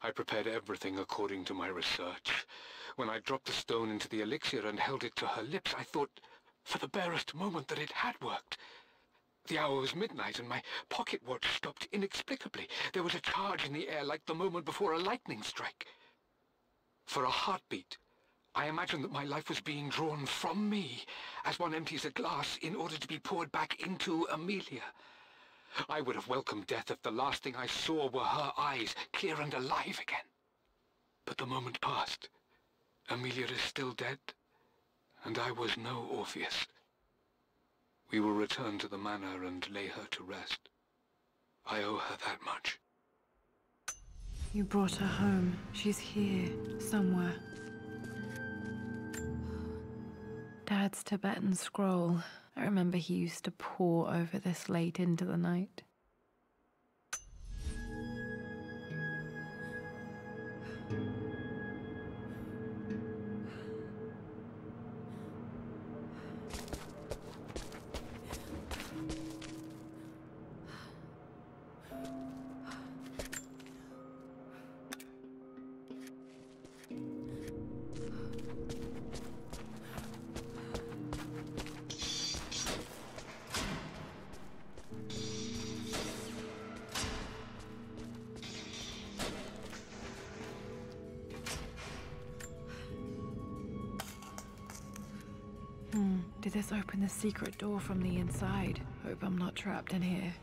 I prepared everything according to my research. When I dropped the stone into the elixir and held it to her lips, I thought for the barest moment that it had worked. The hour was midnight and my pocket watch stopped inexplicably. There was a charge in the air like the moment before a lightning strike. For a heartbeat, I imagined that my life was being drawn from me, as one empties a glass in order to be poured back into Amelia. I would have welcomed death if the last thing I saw were her eyes, clear and alive again. But the moment passed. Amelia is still dead, and I was no Orpheus. We will return to the manor and lay her to rest. I owe her that much. You brought her home. She's here, somewhere. Dad's Tibetan scroll. I remember he used to pore over this late into the night. this open the secret door from the inside. Hope I'm not trapped in here.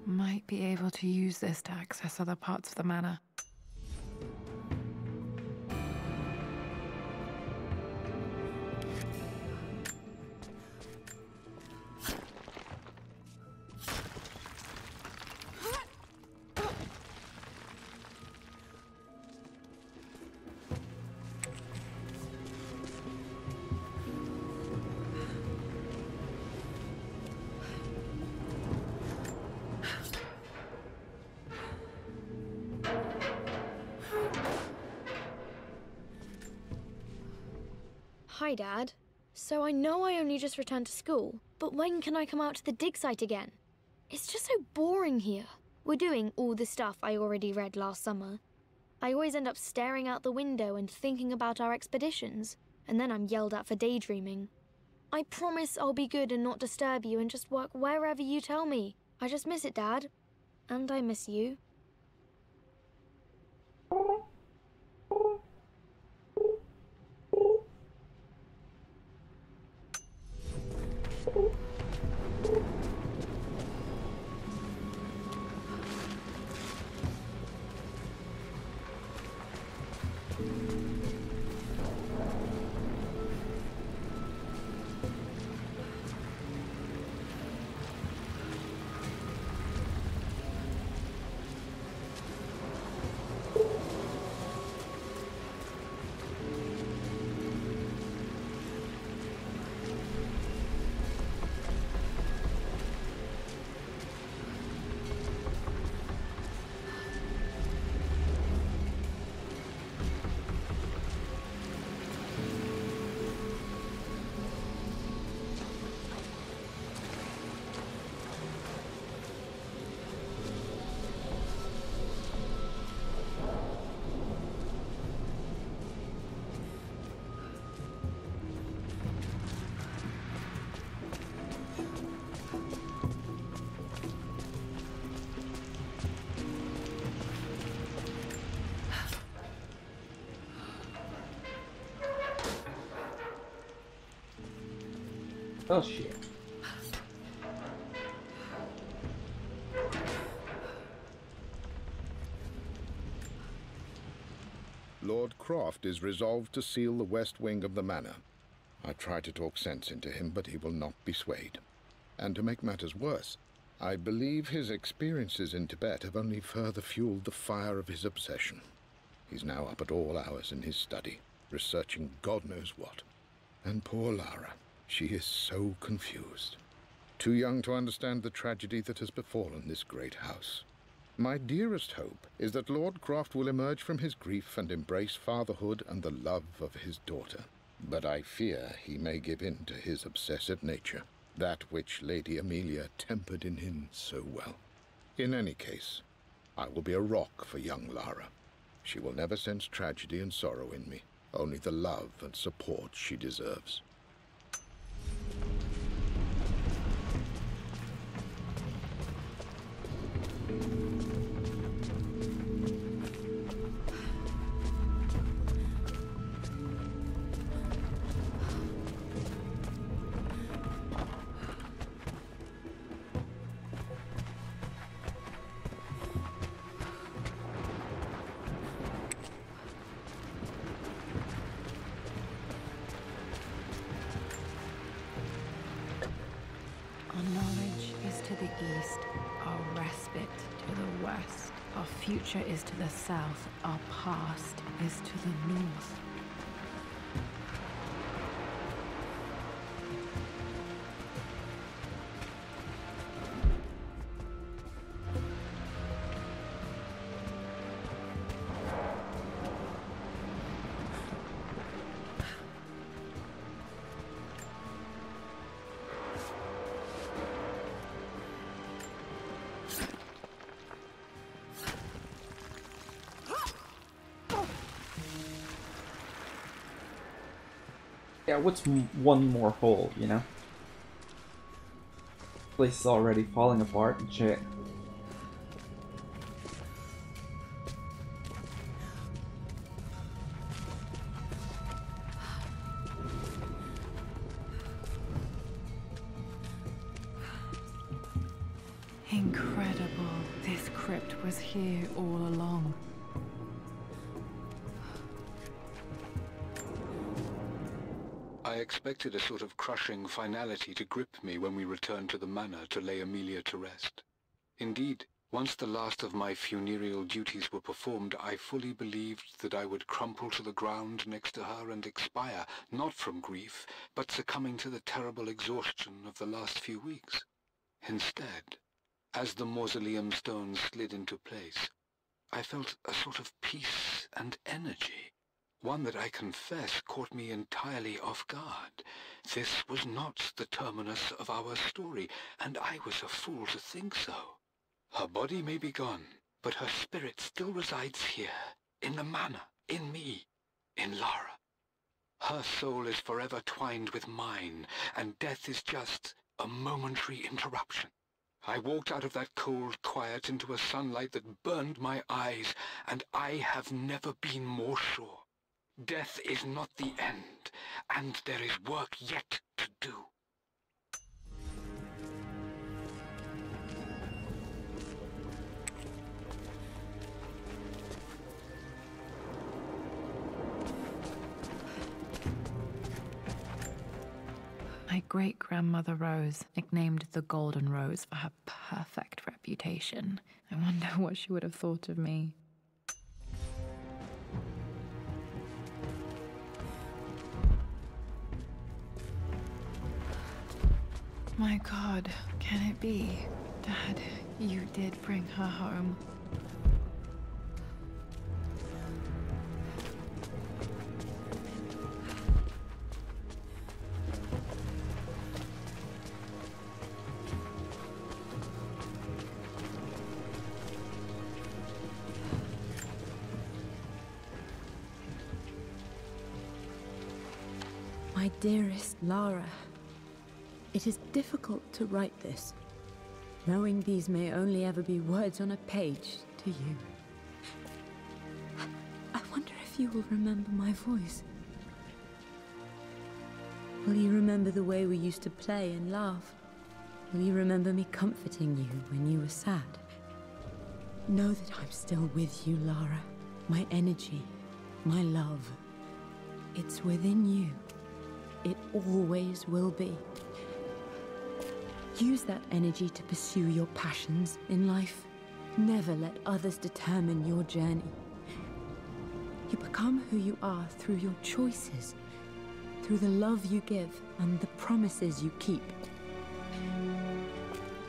Might be able to use this to access other parts of the manor. Hi, Dad. So I know I only just returned to school, but when can I come out to the dig site again? It's just so boring here. We're doing all the stuff I already read last summer. I always end up staring out the window and thinking about our expeditions, and then I'm yelled at for daydreaming. I promise I'll be good and not disturb you and just work wherever you tell me. I just miss it, Dad. And I miss you. Oh shit. Lord Croft is resolved to seal the west wing of the manor. I try to talk sense into him, but he will not be swayed. And to make matters worse, I believe his experiences in Tibet have only further fueled the fire of his obsession. He's now up at all hours in his study, researching God knows what. And poor Lara, she is so confused. Too young to understand the tragedy that has befallen this great house. My dearest hope is that Lord Croft will emerge from his grief and embrace fatherhood and the love of his daughter. But I fear he may give in to his obsessive nature, that which Lady Amelia tempered in him so well. In any case, I will be a rock for young Lara. She will never sense tragedy and sorrow in me, only the love and support she deserves. Our knowledge is to the east, our respite to the west. Our future is to the south, our past is to the north. Yeah, what's one more hole, you know? Place is already falling apart and shit. Incredible. This crypt was here all along. I expected a sort of crushing finality to grip me when we returned to the manor to lay Amelia to rest. Indeed, once the last of my funereal duties were performed, I fully believed that I would crumple to the ground next to her and expire, not from grief, but succumbing to the terrible exhaustion of the last few weeks. Instead, as the mausoleum stones slid into place, I felt a sort of peace and energy. One that I confess caught me entirely off guard. This was not the terminus of our story, and I was a fool to think so. Her body may be gone, but her spirit still resides here, in the manor, in me, in Lara. Her soul is forever twined with mine, and death is just a momentary interruption. I walked out of that cold quiet into a sunlight that burned my eyes, and I have never been more sure. Death is not the end, and there is work yet to do. My great-grandmother Rose, nicknamed the Golden Rose for her perfect reputation. I wonder what she would have thought of me. My God, can it be? Dad, you did bring her home. My dearest Lara, it is difficult to write this, knowing these may only ever be words on a page to you. I wonder if you will remember my voice. Will you remember the way we used to play and laugh? Will you remember me comforting you when you were sad? Know that I'm still with you, Lara. My energy, my love. It's within you. It always will be. Use that energy to pursue your passions in life. Never let others determine your journey. You become who you are through your choices, through the love you give and the promises you keep.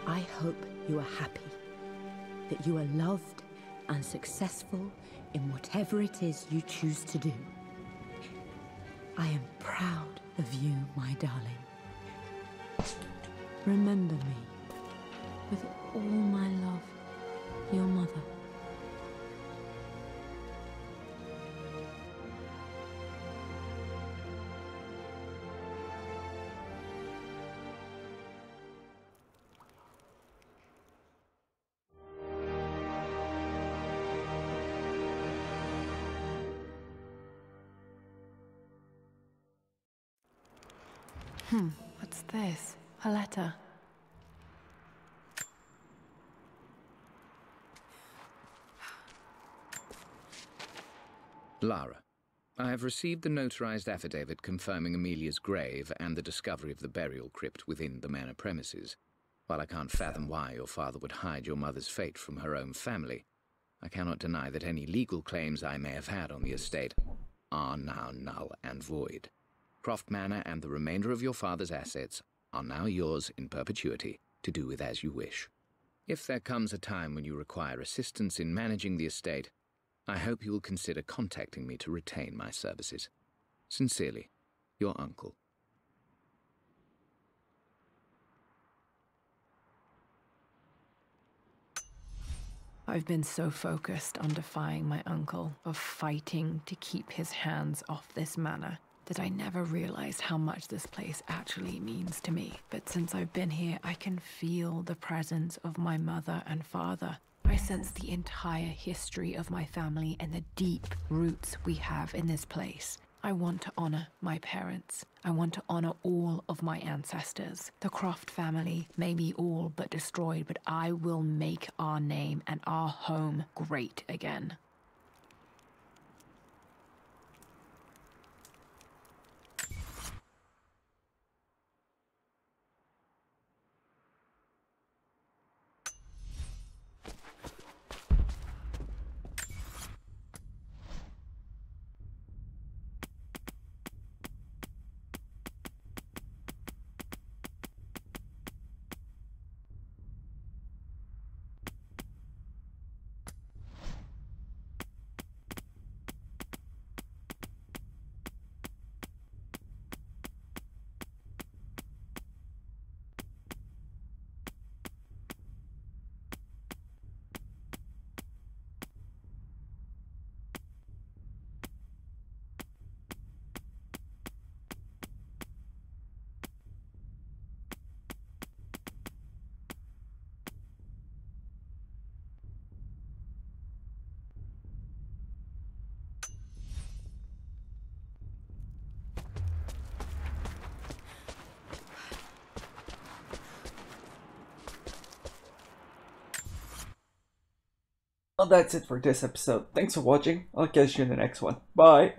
I hope you are happy, that you are loved and successful in whatever it is you choose to do. I am proud of you, my darling. Remember me, with all my love, your mother. What's this? A letter. Lara, I have received the notarized affidavit confirming Amelia's grave and the discovery of the burial crypt within the manor premises. While I can't fathom why your father would hide your mother's fate from her own family, I cannot deny that any legal claims I may have had on the estate are now null and void. Croft Manor and the remainder of your father's assets are now yours in perpetuity to do with as you wish. If there comes a time when you require assistance in managing the estate, I hope you will consider contacting me to retain my services. Sincerely, your uncle. I've been so focused on defying my uncle, of fighting to keep his hands off this manor, that I never realized how much this place actually means to me. But since I've been here, I can feel the presence of my mother and father. I sense the entire history of my family and the deep roots we have in this place. I want to honor my parents. I want to honor all of my ancestors. The Croft family may be all but destroyed, but I will make our name and our home great again. Well, that's it for this episode. Thanks for watching. I'll catch you in the next one. Bye!